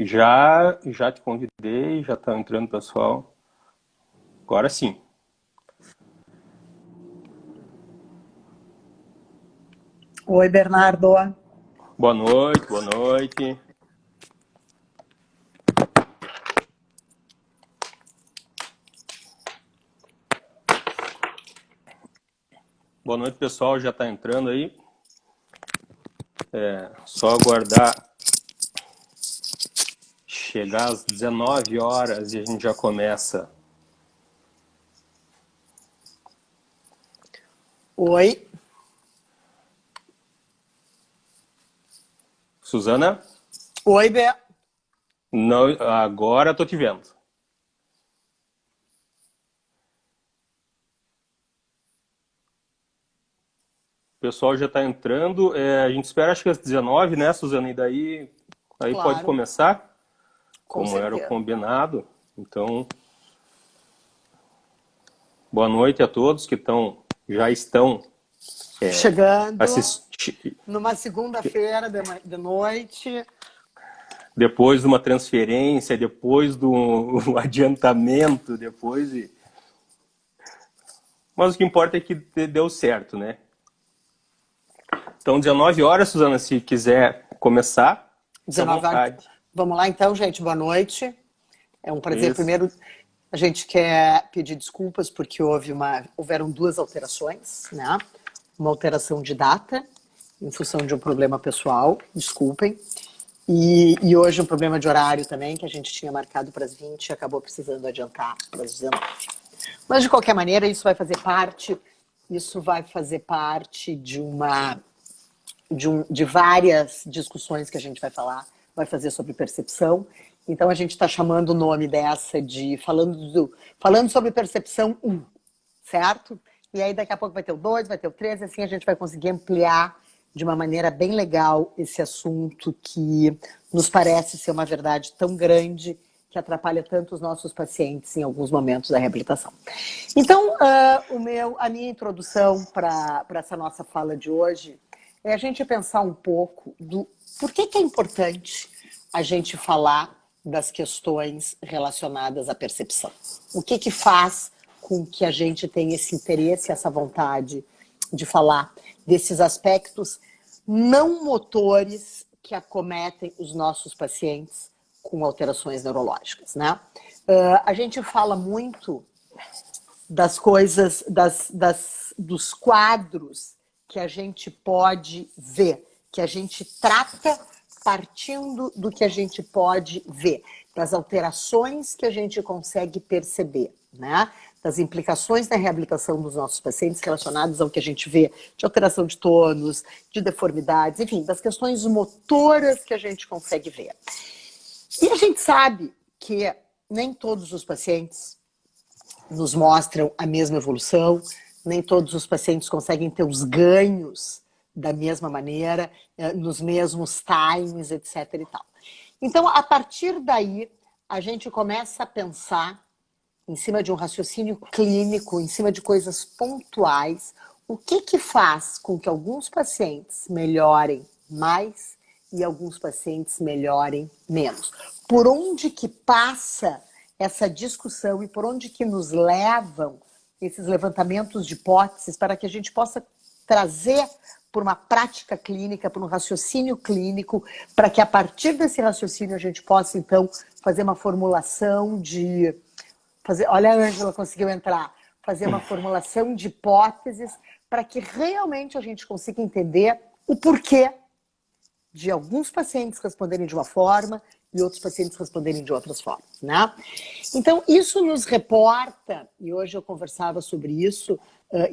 Já te convidei, já tá entrando pessoal. Agora sim. Oi, Bernardo. Boa noite, boa noite. Boa noite, pessoal, já tá entrando aí. Só aguardar chegar às 19 horas e a gente já começa. Oi. Suzana? Oi, Bé. Não, agora tô te vendo. O pessoal já tá entrando. A gente espera acho que às 19, né, Suzana? E daí aí pode Claro, começar, com como era o certeza. combinado. Então, boa noite a todos que já estão Chegando assistindo. numa segunda-feira de noite. Depois de uma transferência, depois do adiantamento, Mas o que importa é que deu certo, né? Então, 19 horas, Suzana, se quiser começar, fica à 19 horas. vontade. Vamos lá então, gente. Boa noite. É um prazer. Isso. Primeiro, a gente quer pedir desculpas porque houveram duas alterações, né? Uma alteração de data, em função de um problema pessoal, desculpem. E hoje um problema de horário também, que a gente tinha marcado para as 20 e acabou precisando adiantar para as 19. Mas, de qualquer maneira, isso vai fazer parte de várias discussões que a gente vai fazer sobre percepção. Então, a gente está chamando o nome dessa de falando sobre percepção 1, certo? E aí, daqui a pouco vai ter o 2, vai ter o 3, e assim a gente vai conseguir ampliar de uma maneira bem legal esse assunto que nos parece ser uma verdade tão grande que atrapalha tanto os nossos pacientes em alguns momentos da reabilitação. Então, a minha introdução para essa nossa fala de hoje é a gente pensar um pouco do por que é importante a gente falar das questões relacionadas à percepção. O que faz com que a gente tenha esse interesse, essa vontade de falar desses aspectos não motores que acometem os nossos pacientes com alterações neurológicas, né? A gente fala muito das coisas, dos quadros que a gente pode ver, que a gente trata partindo do que a gente pode ver, das alterações que a gente consegue perceber, né? Das implicações na reabilitação dos nossos pacientes relacionadas ao que a gente vê de alteração de tônus, de deformidades, enfim, das questões motoras que a gente consegue ver. E a gente sabe que nem todos os pacientes nos mostram a mesma evolução, nem todos os pacientes conseguem ter os ganhos da mesma maneira, nos mesmos times, etc. e tal. Então, a partir daí, a gente começa a pensar em cima de um raciocínio clínico, em cima de coisas pontuais, o que faz com que alguns pacientes melhorem mais e alguns pacientes melhorem menos. Por onde que passa essa discussão e por onde que nos levam esses levantamentos de hipóteses para que a gente possa trazer por uma prática clínica, por um raciocínio clínico, para que a partir desse raciocínio a gente possa, então, fazer uma formulação olha, a Ângela conseguiu entrar. Fazer uma formulação de hipóteses para que realmente a gente consiga entender o porquê de alguns pacientes responderem de uma forma e outros pacientes responderem de outras formas, né? Então, isso nos reporta, e hoje eu conversava sobre isso,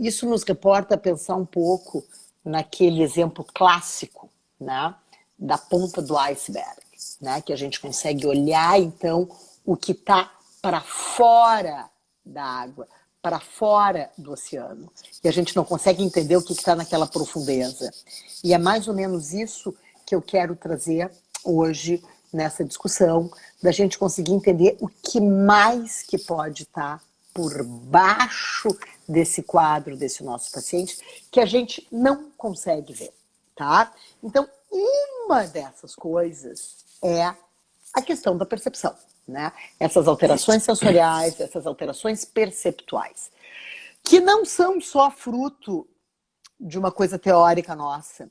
isso nos reporta a pensar um pouco naquele exemplo clássico, né, da ponta do iceberg, né, que a gente consegue olhar, então, o que está para fora da água, para fora do oceano. E a gente não consegue entender o que está naquela profundeza. E é mais ou menos isso que eu quero trazer hoje nessa discussão, da gente conseguir entender o que mais que pode estar por baixo desse quadro desse nosso paciente, que a gente não consegue ver, tá? Então, uma dessas coisas é a questão da percepção, né? Essas alterações sensoriais, essas alterações perceptuais, que não são só fruto de uma coisa teórica nossa,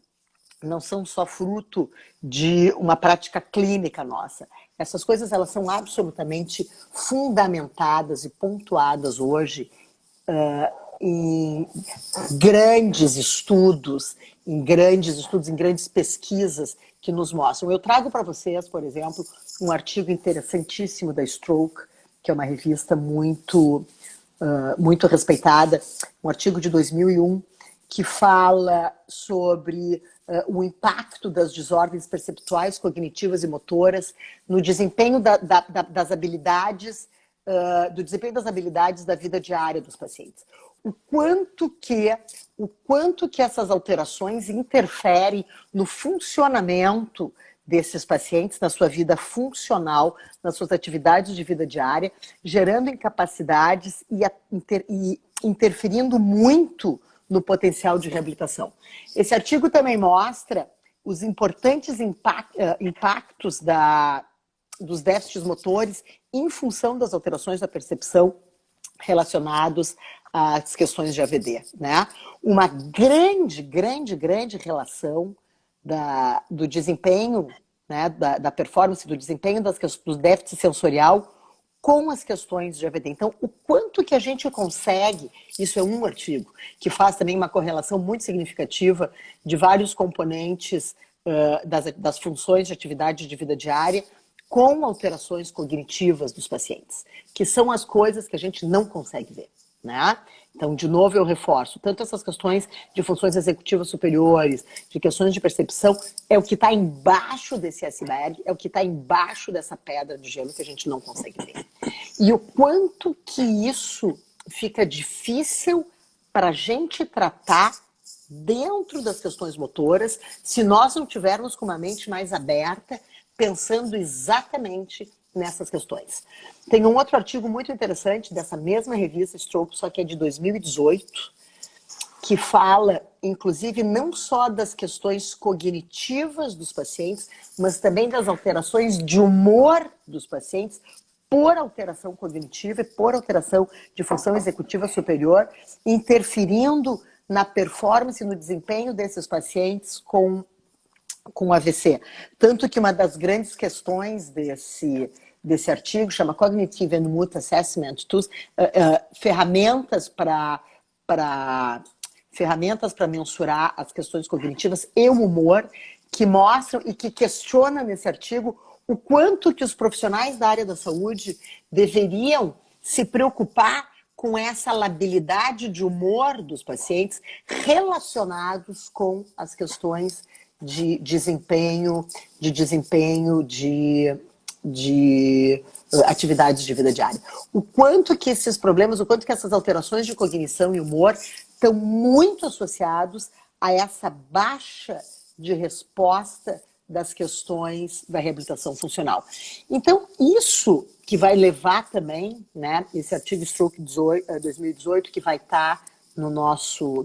não são só fruto de uma prática clínica nossa. Essas coisas, elas são absolutamente fundamentadas e pontuadas hoje em grandes estudos, em grandes pesquisas que nos mostram. Eu trago para vocês, por exemplo, um artigo interessantíssimo da Stroke, que é uma revista muito respeitada, um artigo de 2001, que fala sobre o impacto das desordens perceptuais, cognitivas e motoras no desempenho das habilidades, do desempenho das habilidades da vida diária dos pacientes. O quanto que essas alterações interferem no funcionamento desses pacientes, na sua vida funcional, nas suas atividades de vida diária, gerando incapacidades e interferindo muito no potencial de reabilitação. Esse artigo também mostra os importantes impactos dos déficits motores em função das alterações da percepção relacionados às questões de AVD, né? Uma grande relação do desempenho, né, da performance, do desempenho do déficit sensorial com as questões de AVD. Então, o quanto que a gente consegue, isso é um artigo, que faz também uma correlação muito significativa de vários componentes das funções de atividade de vida diária com alterações cognitivas dos pacientes, que são as coisas que a gente não consegue ver, né? Então, de novo, eu reforço, tanto essas questões de funções executivas superiores, de questões de percepção, é o que está embaixo desse iceberg, é o que está embaixo dessa pedra de gelo que a gente não consegue ver. E o quanto que isso fica difícil para a gente tratar dentro das questões motoras, se nós não tivermos com uma mente mais aberta, pensando exatamente nessas questões. Tem um outro artigo muito interessante dessa mesma revista Stroke, só que é de 2018, que fala, inclusive, não só das questões cognitivas dos pacientes, mas também das alterações de humor dos pacientes por alteração cognitiva e por alteração de função executiva superior, interferindo na performance e no desempenho desses pacientes com AVC. Tanto que uma das grandes questões desse artigo chama Cognitive and Mood Assessment Tools, ferramentas para mensurar as questões cognitivas e o humor, que mostram e que questionam nesse artigo o quanto que os profissionais da área da saúde deveriam se preocupar com essa labilidade de humor dos pacientes relacionados com as questões de desempenho de atividades de vida diária. O quanto que esses problemas, o quanto que essas alterações de cognição e humor estão muito associados a essa baixa de resposta das questões da reabilitação funcional. Então, isso que vai levar também, né, esse artigo Stroke 2018, que vai estar no nosso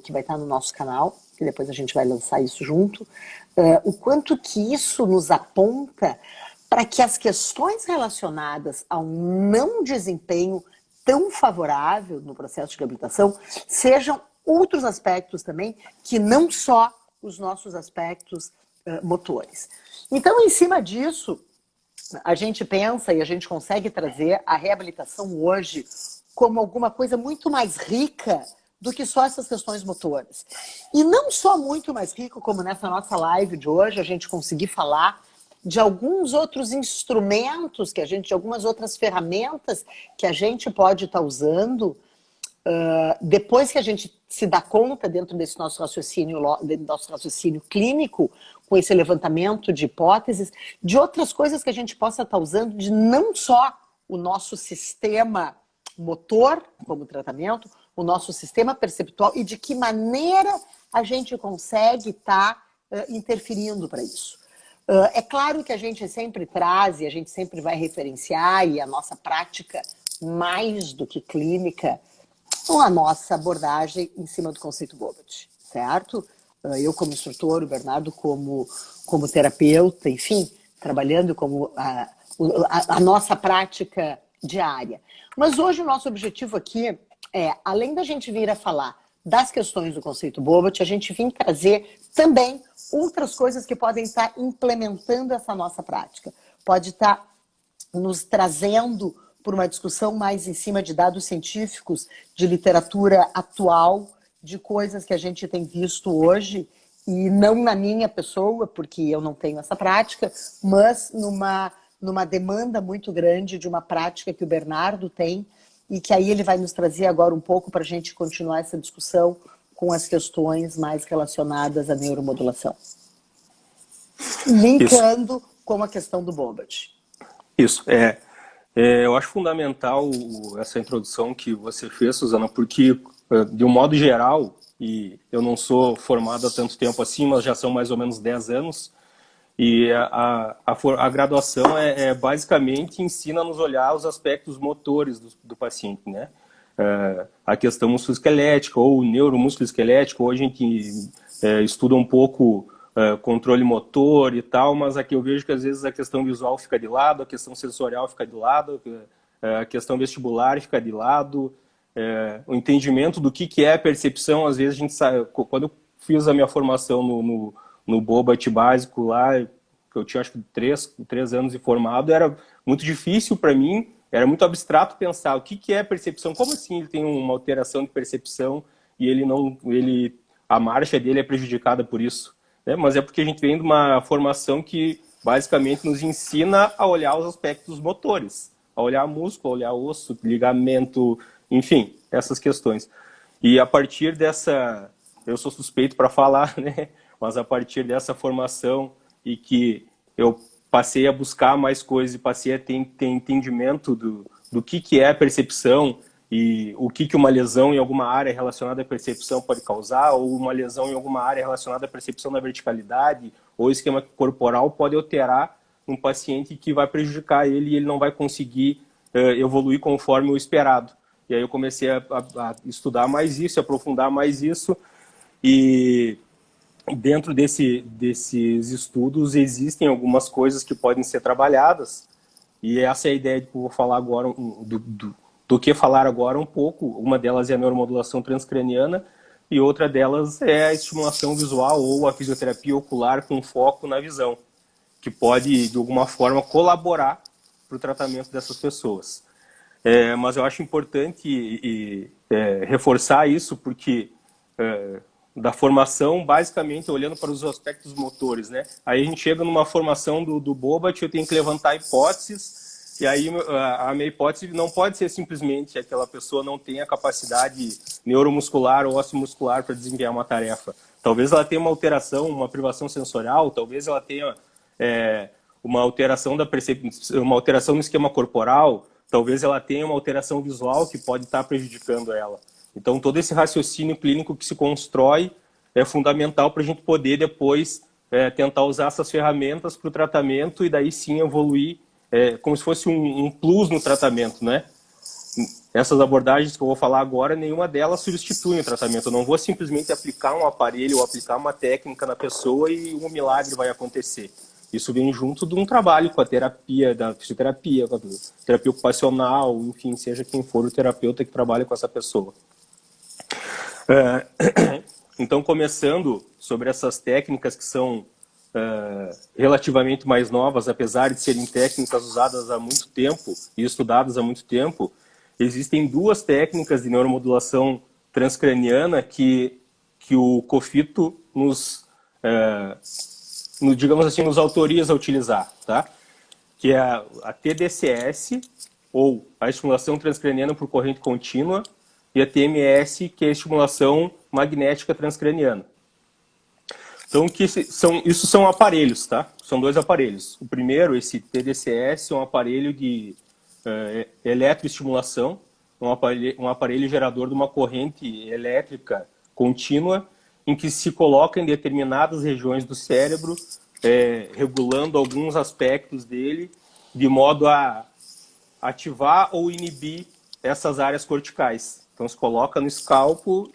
canal, que depois a gente vai lançar isso junto, o quanto que isso nos aponta para que as questões relacionadas ao não desempenho tão favorável no processo de reabilitação sejam outros aspectos também, que não só os nossos aspectos motores. Então, em cima disso, a gente pensa e a gente consegue trazer a reabilitação hoje como alguma coisa muito mais rica do que só essas questões motoras. E não só muito mais rico, como nessa nossa live de hoje, a gente conseguir falar de alguns outros instrumentos, de algumas outras ferramentas que a gente pode estar usando depois que a gente se dá conta dentro desse nosso raciocínio clínico, com esse levantamento de hipóteses, de outras coisas que a gente possa estar usando, de não só o nosso sistema motor como tratamento, o nosso sistema perceptual e de que maneira a gente consegue estar interferindo para isso. É claro que a gente sempre traz e a gente sempre vai referenciar, e a nossa prática, mais do que clínica, com a nossa abordagem em cima do conceito Bobat, certo? Eu como instrutor, o Bernardo como terapeuta, enfim, trabalhando como a nossa prática diária. Mas hoje o nosso objetivo aqui é, além da gente vir a falar das questões do conceito Bobat, a gente vir trazer também outras coisas que podem estar implementando essa nossa prática. Pode estar nos trazendo por uma discussão mais em cima de dados científicos, de literatura atual, de coisas que a gente tem visto hoje, e não na minha pessoa, porque eu não tenho essa prática, mas numa demanda muito grande de uma prática que o Bernardo tem, e que aí ele vai nos trazer agora um pouco para a gente continuar essa discussão com as questões mais relacionadas à neuromodulação. Linkando com a questão do Bobat. Isso, eu acho fundamental essa introdução que você fez, Suzana, porque, de um modo geral, e eu não sou formado há tanto tempo assim, mas já são mais ou menos 10 anos, e a graduação basicamente ensina a nos olhar os aspectos motores do paciente, né? A questão musculoesquelética ou neuromusculoesquelética, hoje a gente estuda um pouco controle motor e tal, mas aqui eu vejo que às vezes a questão visual fica de lado, a questão sensorial fica de lado, a questão vestibular fica de lado, o entendimento do que é percepção, às vezes a gente sabe, quando eu fiz a minha formação no Bobat básico lá, que eu tinha acho que 3 anos de formado, era muito difícil para mim, era muito abstrato pensar o que é percepção, como assim ele tem uma alteração de percepção e a marcha dele é prejudicada por isso, né? Mas é porque a gente vem de uma formação que basicamente nos ensina a olhar os aspectos motores, a olhar músculo, a olhar osso, ligamento, enfim, essas questões. E a partir dessa, eu sou suspeito para falar, né? Mas a partir dessa formação e que eu passei a buscar mais coisas e passei a ter entendimento do que é a percepção e o que uma lesão em alguma área relacionada à percepção pode causar, ou uma lesão em alguma área relacionada à percepção da verticalidade ou esquema corporal pode alterar um paciente que vai prejudicar ele e ele não vai conseguir evoluir conforme o esperado. E aí eu comecei a estudar mais isso, aprofundar mais isso, e dentro desses estudos existem algumas coisas que podem ser trabalhadas, e essa é a ideia que eu vou falar agora, do que falar agora um pouco. Uma delas é a neuromodulação transcraniana, e outra delas é a estimulação visual ou a fisioterapia ocular com foco na visão, que pode, de alguma forma, colaborar para o tratamento dessas pessoas. Mas eu acho importante reforçar isso, porque da formação, basicamente, olhando para os aspectos motores, né? Aí a gente chega numa formação do Bobat, eu tenho que levantar hipóteses, e aí a minha hipótese não pode ser simplesmente aquela pessoa não tem a capacidade neuromuscular ou osteomuscular para desempenhar uma tarefa. Talvez ela tenha uma alteração, uma privação sensorial, talvez ela tenha uma alteração uma alteração no esquema corporal, talvez ela tenha uma alteração visual que pode estar prejudicando ela. Então, todo esse raciocínio clínico que se constrói é fundamental para a gente poder depois tentar usar essas ferramentas para o tratamento e daí sim evoluir como se fosse um plus no tratamento, né? Essas abordagens que eu vou falar agora, nenhuma delas substitui o tratamento. Eu não vou simplesmente aplicar um aparelho ou aplicar uma técnica na pessoa e um milagre vai acontecer. Isso vem junto de um trabalho com a terapia, da fisioterapia, com a terapia ocupacional, enfim, seja quem for o terapeuta que trabalha com essa pessoa. Então, começando sobre essas técnicas que são relativamente mais novas, apesar de serem técnicas usadas há muito tempo e estudadas há muito tempo, existem 2 técnicas de neuromodulação transcraniana que o COFITO digamos assim, nos autoriza a utilizar, tá? Que é a TDCS, ou a estimulação transcraniana por corrente contínua, e a TMS, que é a estimulação magnética transcraniana. Então, isso são aparelhos, tá? São 2 aparelhos. O primeiro, esse TDCS, é um aparelho de eletroestimulação, um aparelho gerador de uma corrente elétrica contínua, em que se coloca em determinadas regiões do cérebro, regulando alguns aspectos dele, de modo a ativar ou inibir essas áreas corticais. Então, se coloca no escalpo,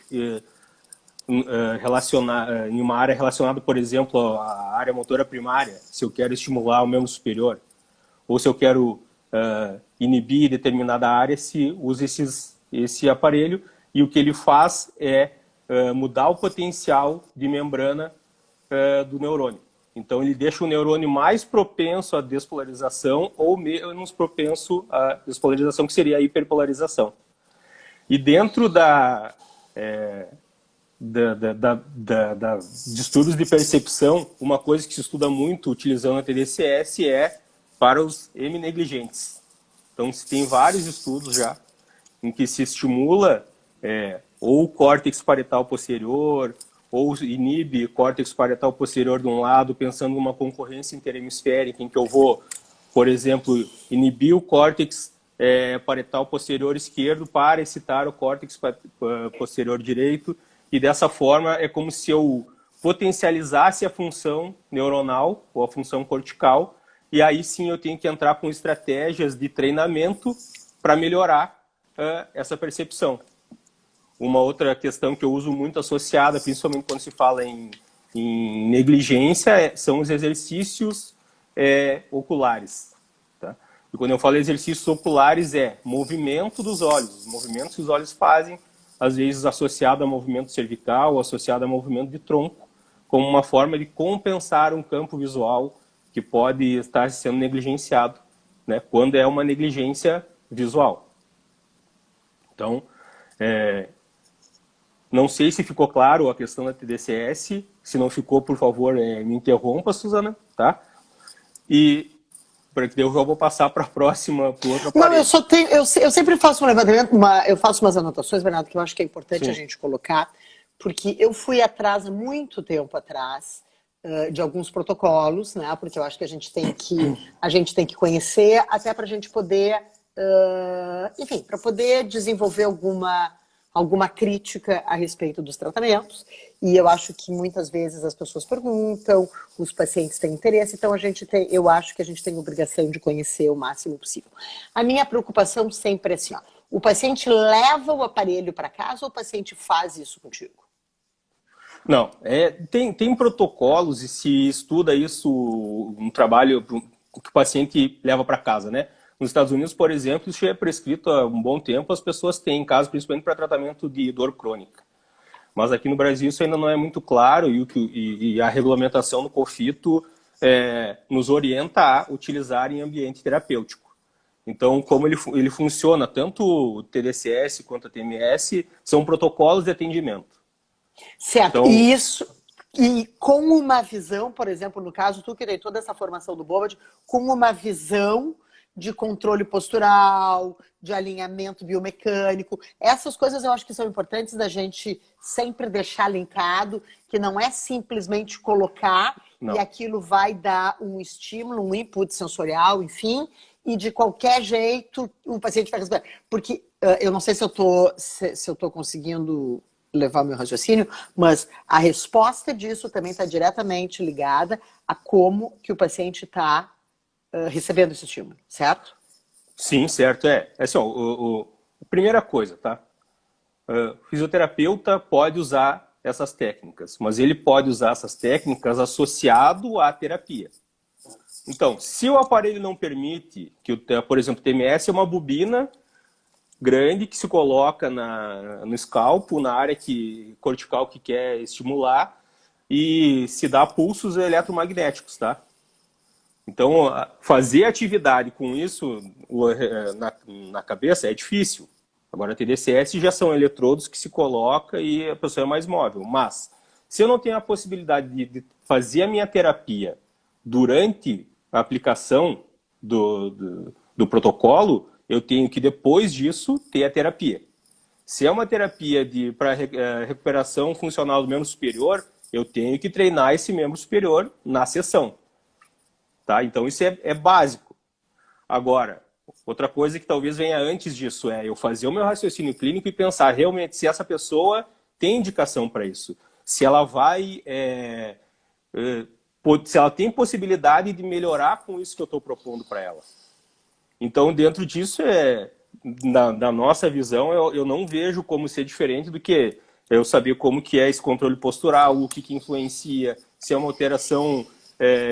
em uma área relacionada, por exemplo, à área motora primária, se eu quero estimular o membro superior, ou se eu quero inibir determinada área, se usa esse aparelho, e o que ele faz é mudar o potencial de membrana do neurônio. Então, ele deixa o neurônio mais propenso à despolarização ou menos propenso à despolarização, que seria a hiperpolarização. E dentro de estudos de percepção, uma coisa que se estuda muito utilizando a TDCS é para os M-negligentes. Então, se tem vários estudos já em que se estimula ou o córtex parietal posterior, ou inibe córtex parietal posterior de um lado, pensando numa concorrência interhemisférica, em que eu vou, por exemplo, inibir o córtex parietal posterior esquerdo para excitar o córtex posterior direito, e dessa forma é como se eu potencializasse a função neuronal, ou a função cortical, e aí sim eu tenho que entrar com estratégias de treinamento para melhorar essa percepção. Uma outra questão que eu uso muito associada, principalmente quando se fala em negligência, são os exercícios oculares. Tá? E quando eu falo exercícios oculares, movimento dos olhos. Os movimentos que os olhos fazem, às vezes associado a movimento cervical, associado a movimento de tronco, como uma forma de compensar um campo visual que pode estar sendo negligenciado, né, quando é uma negligência visual. Então, não sei se ficou claro a questão da TDCS. Se não ficou, por favor, me interrompa, Suzana, tá? E para que eu já vou passar para a próxima, para outra aparelho. Não, eu só tenho, eu sempre faço um levantamento, eu faço umas anotações, Bernardo, que eu acho que é importante a gente colocar, porque eu fui atrás, há muito tempo atrás, de alguns protocolos, né? Porque eu acho que a gente tem que conhecer, até para a gente poder, enfim, para poder desenvolver alguma crítica a respeito dos tratamentos, e eu acho que muitas vezes as pessoas perguntam, os pacientes têm interesse, então eu acho que a gente tem obrigação de conhecer o máximo possível. A minha preocupação sempre é assim, ó, o paciente leva o aparelho para casa ou o paciente faz isso contigo? Não, tem protocolos e se estuda isso, um trabalho que o paciente leva para casa, né? Nos Estados Unidos, por exemplo, isso já é prescrito há um bom tempo, as pessoas têm em casa, principalmente para tratamento de dor crônica. Mas aqui no Brasil isso ainda não é muito claro e a regulamentação do COFITO nos orienta a utilizar em ambiente terapêutico. Então, como ele funciona, tanto o TDCS quanto a TMS, são protocolos de atendimento. Certo, então, e com uma visão, por exemplo, no caso, tu que tem toda essa formação do Bobad, com uma visão de controle postural, de alinhamento biomecânico. Essas coisas eu acho que são importantes da gente sempre deixar linkado, que não é simplesmente colocar e aquilo vai dar um estímulo, um input sensorial, enfim, e de qualquer jeito o paciente vai responder. Porque eu não sei se eu tô conseguindo levar o meu raciocínio, mas a resposta disso também está diretamente ligada a como que o paciente está recebendo esse estímulo, certo? Sim, certo. Assim, a primeira coisa, tá? O fisioterapeuta pode usar essas técnicas, mas ele pode usar essas técnicas associado à terapia. Então, se o aparelho não permite, por exemplo, o TMS é uma bobina grande que se coloca no escalpo, na área cortical que quer estimular, e se dá pulsos eletromagnéticos, tá? Então, fazer atividade com isso na cabeça é difícil. Agora, TDCS já são eletrodos que se coloca e a pessoa é mais móvel. Mas, se eu não tenho a possibilidade de fazer a minha terapia durante a aplicação do protocolo, eu tenho que, depois disso, ter a terapia. Se é uma terapia para recuperação funcional do membro superior, eu tenho que treinar esse membro superior na sessão. Tá? Então, isso é básico. Agora, outra coisa que talvez venha antes disso é eu fazer o meu raciocínio clínico e pensar realmente se essa pessoa tem indicação para isso. Se ela vai... se ela tem possibilidade de melhorar com isso que eu estou propondo para ela. Então, dentro disso, na nossa visão, eu não vejo como ser diferente do que eu saber como que é esse controle postural, o que influencia, se é uma alteração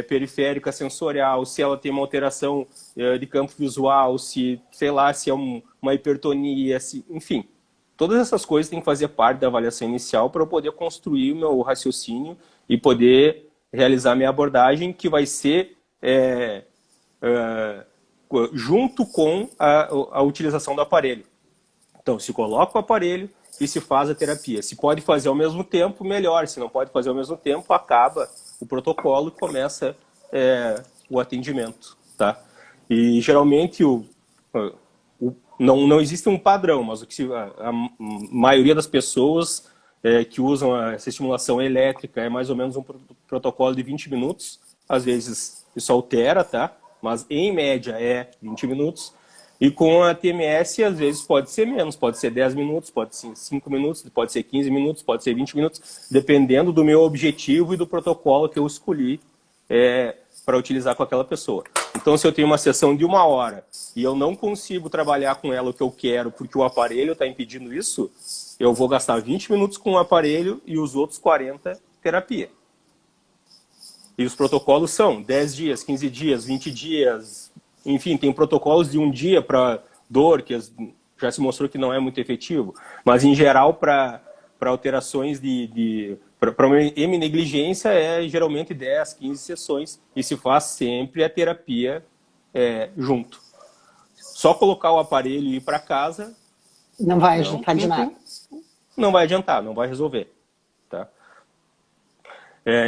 periférica sensorial, se ela tem uma alteração de campo visual, se, sei lá, se é uma hipertonia, enfim. Todas essas coisas têm que fazer parte da avaliação inicial para eu poder construir o meu raciocínio e poder realizar minha abordagem, que vai ser junto com a utilização do aparelho. Então, se coloca o aparelho e se faz a terapia. Se pode fazer ao mesmo tempo, melhor. Se não pode fazer ao mesmo tempo, acaba o protocolo e começa o atendimento. Tá? E, geralmente, não existe um padrão, mas a maioria das pessoas que usam essa estimulação elétrica é mais ou menos um protocolo de 20 minutos. Às vezes, isso altera, tá? Mas, em média, é 20 minutos. E com a TMS, às vezes, pode ser menos. Pode ser 10 minutos, pode ser 5 minutos, pode ser 15 minutos, pode ser 20 minutos, dependendo do meu objetivo e do protocolo que eu escolhi para utilizar com aquela pessoa. Então, se eu tenho uma sessão de 1 hora e eu não consigo trabalhar com ela o que eu quero porque o aparelho está impedindo isso, eu vou gastar 20 minutos com o aparelho e os outros 40 terapia. E os protocolos são 10 dias, 15 dias, 20 dias... Enfim, tem protocolos de 1 dia para dor, que já se mostrou que não é muito efetivo. Mas, em geral, para alterações para uma heminegligência, geralmente 10, 15 sessões. E se faz sempre a terapia junto. Só colocar o aparelho e ir para casa... Não vai adiantar de nada. Não vai adiantar, não vai resolver. Tá?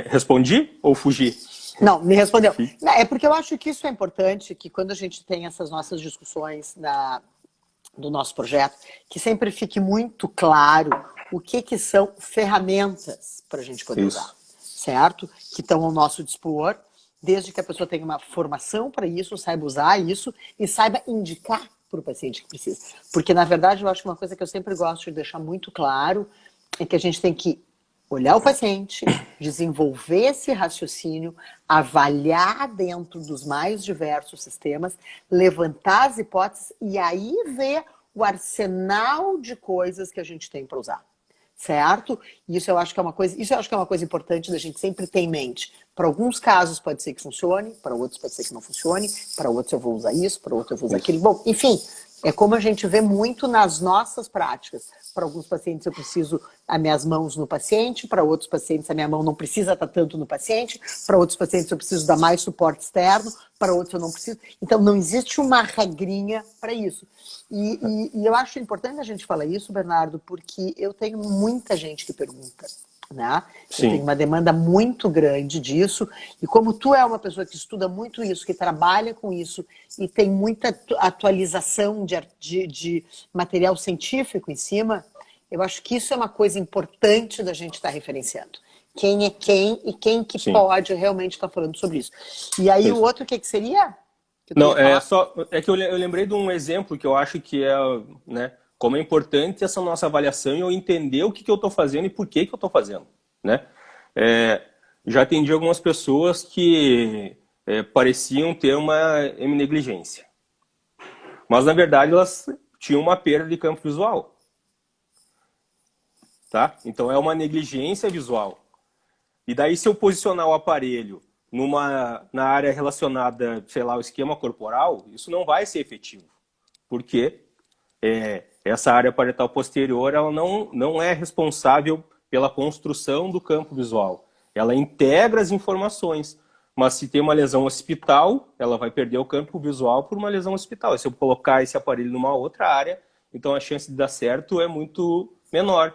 Respondi ou fugi? Não, me respondeu. É porque eu acho que isso é importante, que quando a gente tem essas nossas discussões do nosso projeto, que sempre fique muito claro o que são ferramentas para a gente poder usar, certo? Que estão ao nosso dispor, desde que a pessoa tenha uma formação para isso, saiba usar isso e saiba indicar para o paciente que precisa. Porque, na verdade, eu acho que uma coisa que eu sempre gosto de deixar muito claro é que a gente tem que olhar o paciente, desenvolver esse raciocínio, avaliar dentro dos mais diversos sistemas, levantar as hipóteses e aí ver o arsenal de coisas que a gente tem para usar, certo? Isso eu acho que é uma coisa importante da gente sempre ter em mente. Para alguns casos pode ser que funcione, para outros pode ser que não funcione, para outros eu vou usar isso, para outros eu vou usar aquilo. Bom, enfim, é como a gente vê muito nas nossas práticas. Para alguns pacientes eu preciso as minhas mãos no paciente, para outros pacientes a minha mão não precisa estar tanto no paciente, para outros pacientes eu preciso dar mais suporte externo, para outros eu não preciso. Então não existe uma regrinha para isso. E eu acho importante a gente falar isso, Bernardo, porque eu tenho muita gente que pergunta. Né? Eu tenho uma demanda muito grande disso, e como tu é uma pessoa que estuda muito isso, que trabalha com isso e tem muita atualização de material científico em cima, eu acho que isso é uma coisa importante da gente estar referenciando. Quem é quem e quem que pode realmente estar falando sobre isso. E aí o outro, o que seria? Não, que eu lembrei de um exemplo que eu acho que né, como é importante essa nossa avaliação e eu entender o que eu estou fazendo e por que eu estou fazendo. Né? Já atendi algumas pessoas que pareciam ter uma heminegligência. Mas, na verdade, elas tinham uma perda de campo visual. Tá? Então, é uma negligência visual. E daí, se eu posicionar o aparelho na área relacionada, sei lá, ao esquema corporal, isso não vai ser efetivo. Porque essa área parietal posterior ela não é responsável pela construção do campo visual. Ela integra as informações, mas se tem uma lesão occipital, ela vai perder o campo visual por uma lesão occipital. E se eu colocar esse aparelho numa outra área, então a chance de dar certo é muito menor.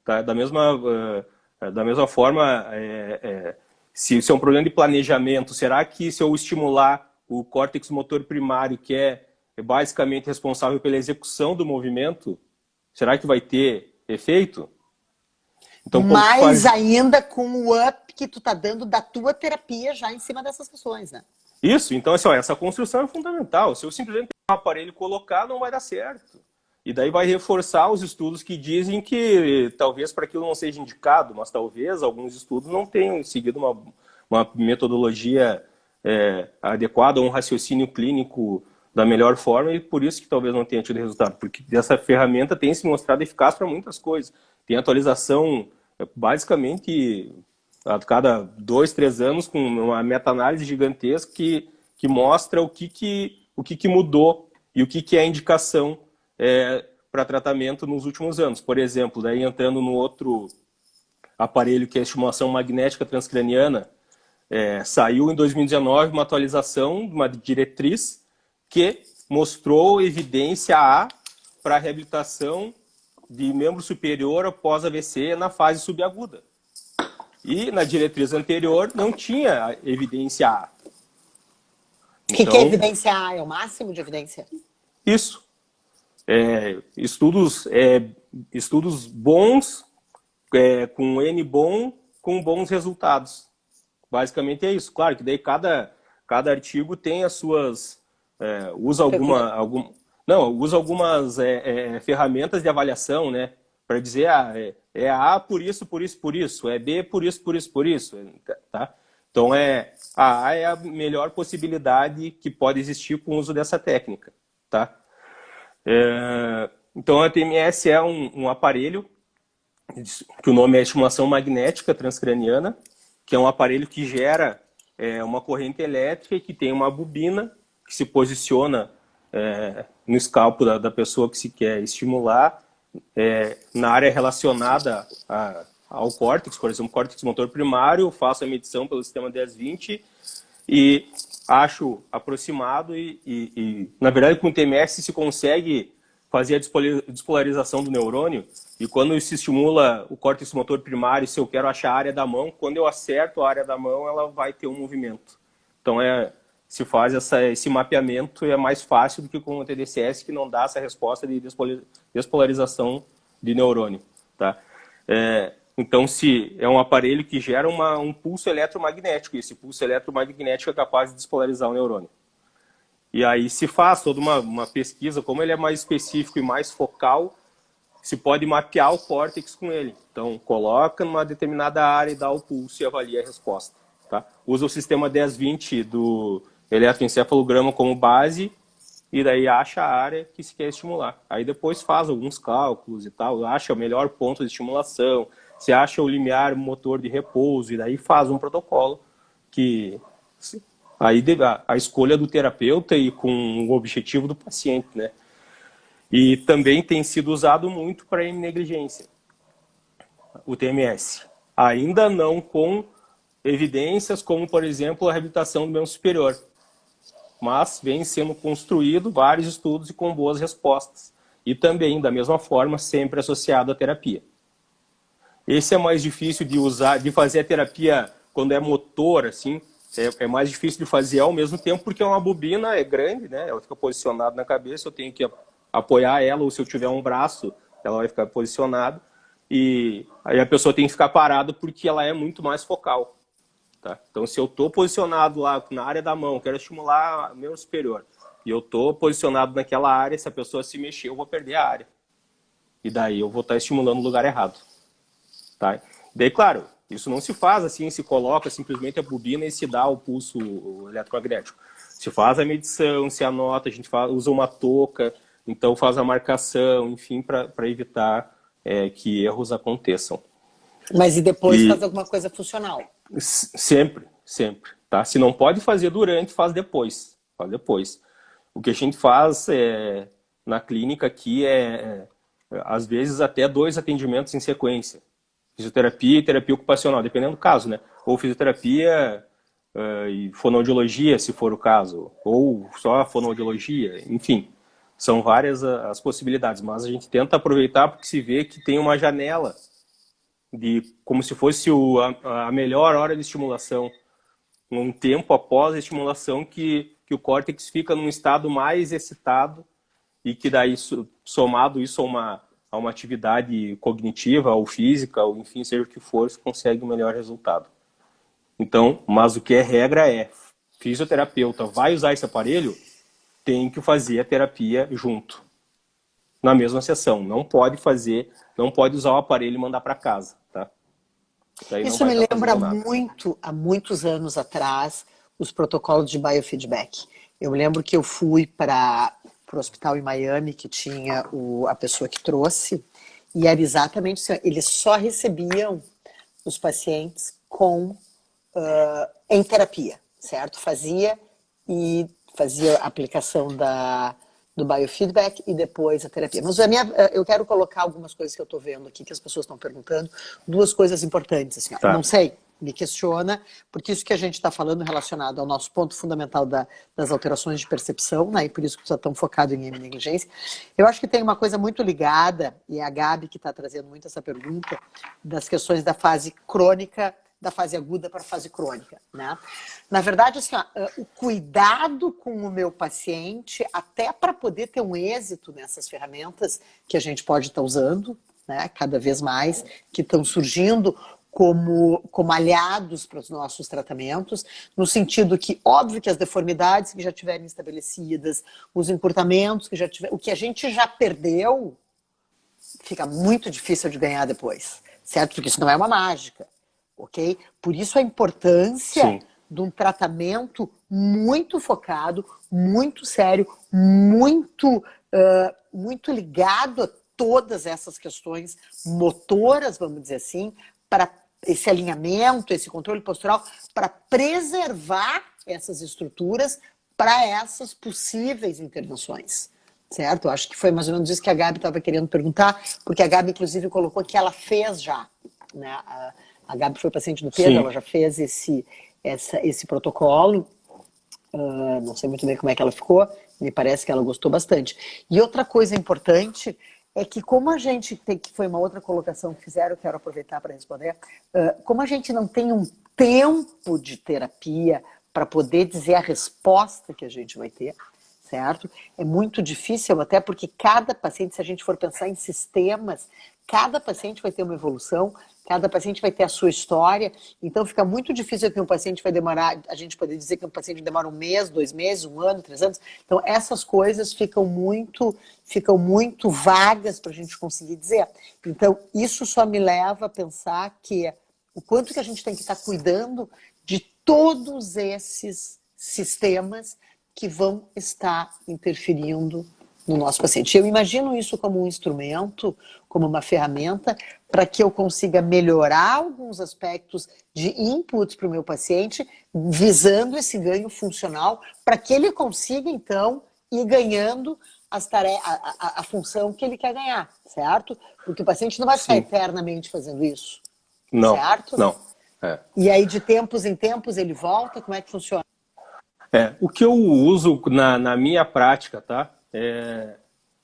Tá? Da mesma forma, se é um problema de planejamento, será que se eu estimular o córtex motor primário, que é basicamente responsável pela execução do movimento, será que vai ter efeito? Então, mais ainda com o up que tu tá dando da tua terapia já em cima dessas questões, né? Isso, então assim, essa construção é fundamental. Se eu simplesmente pegar um aparelho e colocar, não vai dar certo. E daí vai reforçar os estudos que dizem que talvez para aquilo não seja indicado, mas talvez alguns estudos não tenham seguido uma metodologia adequada, um raciocínio clínico da melhor forma, e por isso que talvez não tenha tido resultado, porque essa ferramenta tem se mostrado eficaz para muitas coisas. Tem atualização basicamente a cada 2, 3 anos, com uma meta-análise gigantesca que mostra o que mudou e o que é a indicação para tratamento nos últimos anos. Por exemplo, daí entrando no outro aparelho que é a estimulação magnética transcraniana, saiu em 2019 uma atualização, uma diretriz que mostrou evidência para a reabilitação de membro superior após AVC na fase subaguda. E na diretriz anterior não tinha evidência A. O que é evidência A? É o máximo de evidência? Isso. Estudos bons, com N bom, com bons resultados. Basicamente é isso. Claro que daí cada artigo tem as suas... usa algumas ferramentas de avaliação, né? Para dizer, é A por isso, por isso, por isso. É B por isso, por isso, por isso. Tá? Então, a A é a melhor possibilidade que pode existir com o uso dessa técnica. Tá? Então, a TMS é um aparelho, que o nome é estimulação magnética transcraniana, que é um aparelho que gera uma corrente elétrica e que tem uma bobina que se posiciona no escalpo da pessoa que se quer estimular, na área relacionada ao córtex, por exemplo, córtex motor primário, faço a medição pelo sistema 1020 e acho aproximado e na verdade, com o TMS se consegue fazer a despolarização do neurônio e quando se estimula o córtex motor primário, se eu quero achar a área da mão, quando eu acerto a área da mão, ela vai ter um movimento. Então, se faz esse mapeamento é mais fácil do que com o TDCS, que não dá essa resposta de despolarização de neurônio. Tá? Então, se é um aparelho que gera um pulso eletromagnético, e esse pulso eletromagnético é capaz de despolarizar o neurônio. E aí se faz toda uma pesquisa, como ele é mais específico e mais focal, se pode mapear o córtex com ele. Então, coloca numa determinada área e dá o pulso e avalia a resposta. Tá? Usa o sistema 1020 do eletroencefalograma como base e daí acha a área que se quer estimular. Aí depois faz alguns cálculos e tal, acha o melhor ponto de estimulação, se acha o limiar motor de repouso e daí faz um protocolo que... Aí a escolha do terapeuta e com o objetivo do paciente, né? E também tem sido usado muito para negligência, o TMS. Ainda não com evidências como, por exemplo, a reabilitação do membro superior. Mas vem sendo construído vários estudos e com boas respostas. E também, da mesma forma, sempre associado à terapia. Esse é mais difícil de usar, de fazer a terapia quando é motor, assim, é mais difícil de fazer ao mesmo tempo, porque uma bobina é grande, né? Ela fica posicionada na cabeça, eu tenho que apoiar ela, ou se eu tiver um braço, ela vai ficar posicionada. E aí a pessoa tem que ficar parada porque ela é muito mais focal. Tá? Então, se eu estou posicionado lá na área da mão, quero estimular o membro superior, e eu estou posicionado naquela área, se a pessoa se mexer, eu vou perder a área. E daí eu vou estar estimulando o lugar errado. Tá? Daí, claro, isso não se faz assim, se coloca simplesmente a bobina e se dá o pulso eletromagnético. Se faz a medição, se anota, a gente usa uma touca, então faz a marcação, enfim, para evitar que erros aconteçam. Mas e depois faz alguma coisa funcional? Sempre, sempre. Tá? Se não pode fazer durante, faz depois. Faz depois. O que a gente faz na clínica aqui às vezes, até 2 atendimentos em sequência. Fisioterapia e terapia ocupacional, dependendo do caso, né? Ou fisioterapia e fonoaudiologia, se for o caso. Ou só a fonoaudiologia, enfim. São várias as possibilidades, mas a gente tenta aproveitar porque se vê que tem uma janela como se fosse a melhor hora de estimulação, um tempo após a estimulação que o córtex fica num estado mais excitado e que daí, somado isso a uma atividade cognitiva ou física, ou enfim, seja o que for, se consegue o melhor resultado. Então, mas o que é regra fisioterapeuta vai usar esse aparelho, tem que fazer a terapia junto, na mesma sessão. Não pode usar o aparelho e mandar para casa, tá? Isso me lembra muito, há muitos anos atrás, os protocolos de biofeedback. Eu lembro que eu fui para o hospital em Miami, que tinha a pessoa que trouxe, e era exatamente assim, eles só recebiam os pacientes em terapia, certo? Fazia a aplicação do biofeedback e depois a terapia. Mas eu quero colocar algumas coisas que eu estou vendo aqui, que as pessoas estão perguntando, duas coisas importantes. Assim, Tá. não sei, me questiona, porque isso que a gente está falando relacionado ao nosso ponto fundamental das alterações de percepção, né, e por isso que está tão focado em hemionegligência. Eu acho que tem uma coisa muito ligada, e é a Gabi que está trazendo muito essa pergunta, das questões da fase crônica, da fase aguda para a fase crônica, né? Na verdade, assim, o cuidado com o meu paciente, até para poder ter um êxito nessas ferramentas que a gente pode estar usando, né, cada vez mais, que estão surgindo como aliados para os nossos tratamentos, no sentido que, óbvio que as deformidades que já tiverem estabelecidas, os encurtamentos que já tiver, o que a gente já perdeu, fica muito difícil de ganhar depois, certo? Porque isso não é uma mágica, ok? Por isso a importância Sim. de um tratamento muito focado, muito sério, muito ligado a todas essas questões motoras, vamos dizer assim, para esse alinhamento, esse controle postural, para preservar essas estruturas para essas possíveis intervenções. Certo? Eu acho que foi mais ou menos isso que a Gabi estava querendo perguntar, porque a Gabi, inclusive, colocou que ela fez já. Né? A Gabi foi paciente do Pedro, Sim. ela já fez esse protocolo. Não sei muito bem como é que ela ficou, me parece que ela gostou bastante. E outra coisa importante é que como a gente tem, que foi uma outra colocação que fizeram, eu quero aproveitar para responder, como a gente não tem um tempo de terapia para poder dizer a resposta que a gente vai ter, certo? É muito difícil, até porque cada paciente, se a gente for pensar em sistemas, cada paciente vai ter uma evolução, cada paciente vai ter a sua história, então fica muito difícil que um paciente vai demorar, a gente poder dizer que um paciente demora 1 mês, 2 meses, 1 ano, 3 anos. Então essas coisas ficam muito vagas para a gente conseguir dizer. Então isso só me leva a pensar que o quanto que a gente tem que estar cuidando de todos esses sistemas que vão estar interferindo no nosso paciente. Eu imagino isso como um instrumento, como uma ferramenta, para que eu consiga melhorar alguns aspectos de inputs para o meu paciente, visando esse ganho funcional, para que ele consiga, então, ir ganhando a função que ele quer ganhar, certo? Porque o paciente não vai ficar eternamente fazendo isso, Não, certo? não. É. E aí, de tempos em tempos, ele volta? Como é que funciona? O que eu uso na minha prática, tá?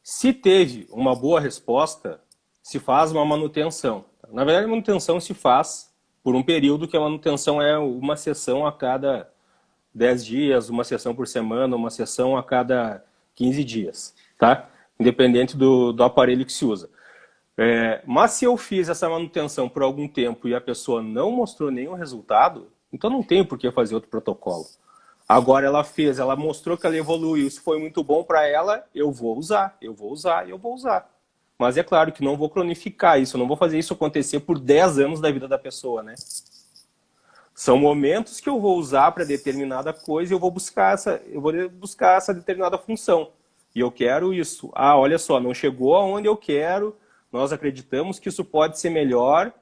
Se teve uma boa resposta, se faz uma manutenção. Na verdade, a manutenção se faz por um período que a manutenção é uma sessão a cada 10 dias, uma sessão por semana, uma sessão a cada 15 dias, tá? Independente do aparelho que se usa. Mas se eu fiz essa manutenção por algum tempo e a pessoa não mostrou nenhum resultado, então não tenho por que fazer outro protocolo. Agora ela mostrou que ela evoluiu, isso foi muito bom para ela, eu vou usar. Mas é claro que não vou cronificar isso, eu não vou fazer isso acontecer por 10 anos da vida da pessoa, né? São momentos que eu vou usar para determinada coisa e eu vou buscar essa determinada função. E eu quero isso. Olha só, não chegou aonde eu quero, nós acreditamos que isso pode ser melhor,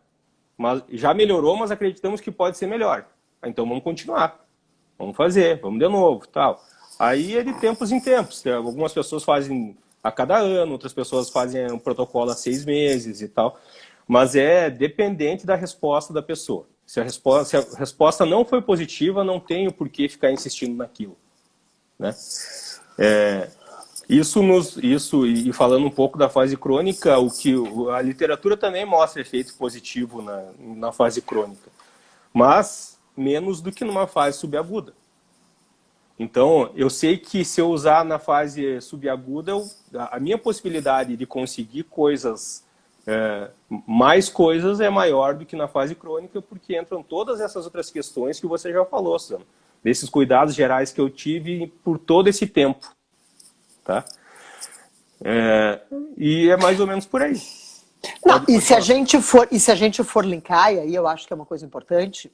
mas já melhorou, mas acreditamos que pode ser melhor. Então vamos continuar. Vamos fazer, vamos de novo, tal. Aí é de tempos em tempos. Algumas pessoas fazem a cada ano, outras pessoas fazem um protocolo a 6 meses e tal. Mas é dependente da resposta da pessoa. Se a resposta não foi positiva, não tenho por que ficar insistindo naquilo, né? Isso, e falando um pouco da fase crônica, a literatura também mostra efeito positivo na fase crônica. Mas menos do que numa fase subaguda. Então, eu sei que se eu usar na fase subaguda, a minha possibilidade de conseguir mais coisas é maior do que na fase crônica, porque entram todas essas outras questões que você já falou, Suzana. Desses cuidados gerais que eu tive por todo esse tempo. Tá? E é mais ou menos por aí. Não, e se a gente for linkar, e aí eu acho que é uma coisa importante,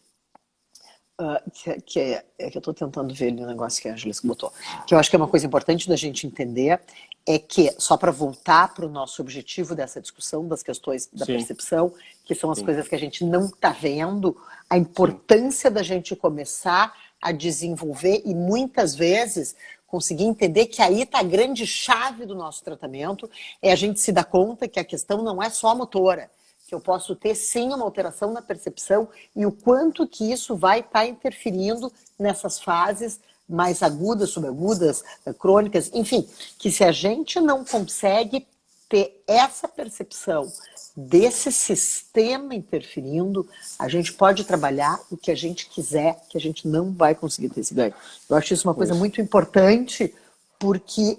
que eu estou tentando ver ali o negócio que a Angela botou, que eu acho que é uma coisa importante da gente entender, é que, só para voltar para o nosso objetivo dessa discussão, das questões da percepção, que são as coisas que a gente não está vendo, a importância da gente começar a desenvolver e muitas vezes conseguir entender que aí está a grande chave do nosso tratamento, é a gente se dar conta que a questão não é só motora, que eu posso ter sim uma alteração na percepção e o quanto que isso vai estar interferindo nessas fases mais agudas, subagudas, crônicas, enfim, que se a gente não consegue ter essa percepção desse sistema interferindo, a gente pode trabalhar o que a gente quiser, que a gente não vai conseguir ter esse ganho. Eu acho isso uma coisa muito importante, porque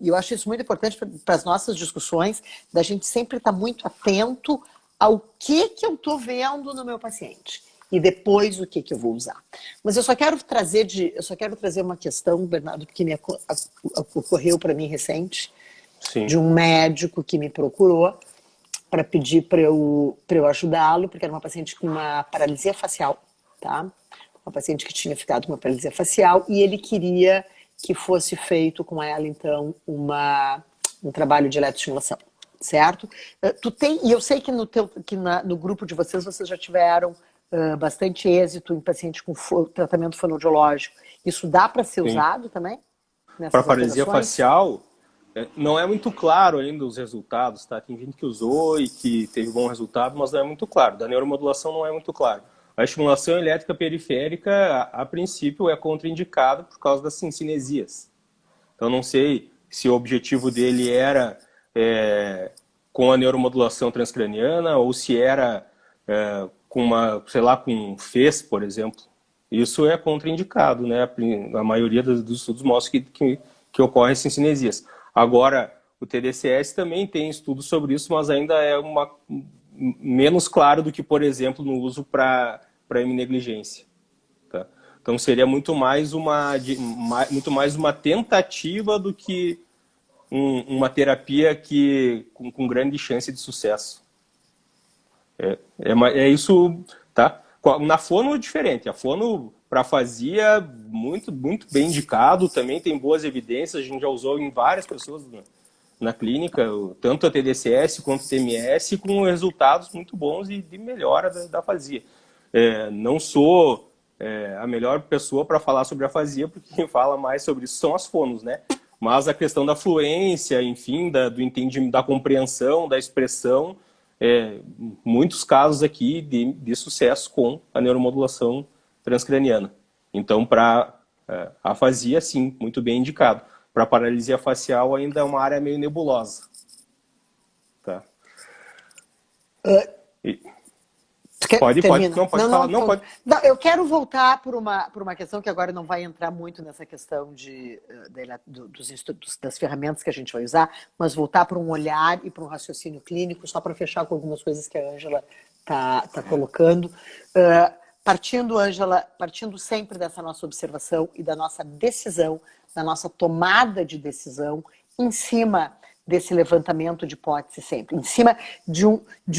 eu acho isso muito importante para as nossas discussões, da gente sempre estar muito atento ao que eu estou vendo no meu paciente. E depois o que eu vou usar. Mas eu só quero trazer uma questão, Bernardo, que me ocorreu para mim recente, de um médico que me procurou para pedir para eu ajudá-lo, porque era uma paciente com uma paralisia facial, tá? Uma paciente que tinha ficado com uma paralisia facial e ele queria que fosse feito com ela, então, um trabalho de eletroestimulação, certo? E eu sei que no grupo de vocês já tiveram bastante êxito em pacientes com tratamento fonoaudiológico. Isso dá para ser usado também? Para paralisia facial, não é muito claro ainda os resultados, tá? Tem gente que usou e que teve bom resultado, mas não é muito claro. Da neuromodulação não é muito claro. A estimulação elétrica periférica, a princípio, é contraindicada por causa das cinesias. Então, não sei se o objetivo dele era com a neuromodulação transcraniana ou se era com com FES, por exemplo. Isso é contraindicado, né? A maioria dos estudos mostra que ocorrem cinesias. Agora, o TDCS também tem estudos sobre isso, mas ainda é menos claro do que, por exemplo, no uso para heminegligência. Tá? Então, seria muito mais uma tentativa do que uma terapia com grande chance de sucesso. É isso, tá? Na fono é diferente. A fono, para afasia, muito, muito bem indicado, também tem boas evidências, a gente já usou em várias pessoas na clínica, tanto a TDCS quanto a TMS, com resultados muito bons e de melhora da afasia. Não sou a melhor pessoa para falar sobre afasia, porque quem fala mais sobre isso são as fonos, né? Mas a questão da fluência, enfim, do entendimento, da compreensão, da expressão, muitos casos aqui de sucesso com a neuromodulação transcraniana. Então, para afasia, sim, muito bem indicado. Para paralisia facial, ainda é uma área meio nebulosa. Tá? Pode falar. Não, eu quero voltar por uma questão que agora não vai entrar muito nessa questão das ferramentas que a gente vai usar, mas voltar para um olhar e para um raciocínio clínico, só para fechar com algumas coisas que a Ângela tá colocando. Partindo sempre dessa nossa observação e da nossa decisão, da nossa tomada de decisão, em cima desse levantamento de hipótese sempre, em cima de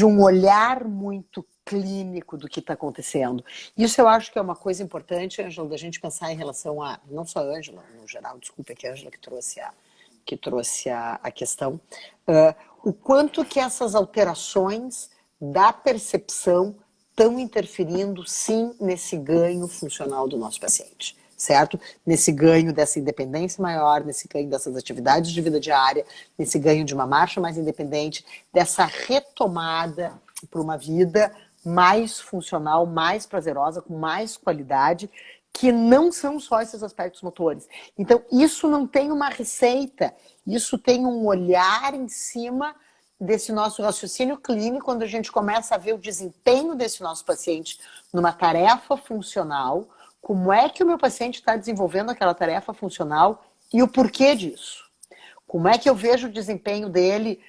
um olhar muito clínico do que está acontecendo. Isso eu acho que é uma coisa importante, Ângela, da gente pensar em relação a, não só a Ângela, no geral, desculpa, é que a Ângela que trouxe a questão, o quanto que essas alterações da percepção estão interferindo, sim, nesse ganho funcional do nosso paciente, certo? Nesse ganho dessa independência maior, nesse ganho dessas atividades de vida diária, nesse ganho de uma marcha mais independente, dessa retomada para uma vida mais funcional, mais prazerosa, com mais qualidade, que não são só esses aspectos motores. Então, isso não tem uma receita, isso tem um olhar em cima desse nosso raciocínio clínico, quando a gente começa a ver o desempenho desse nosso paciente numa tarefa funcional, como é que o meu paciente está desenvolvendo aquela tarefa funcional e o porquê disso. Como é que eu vejo o desempenho dele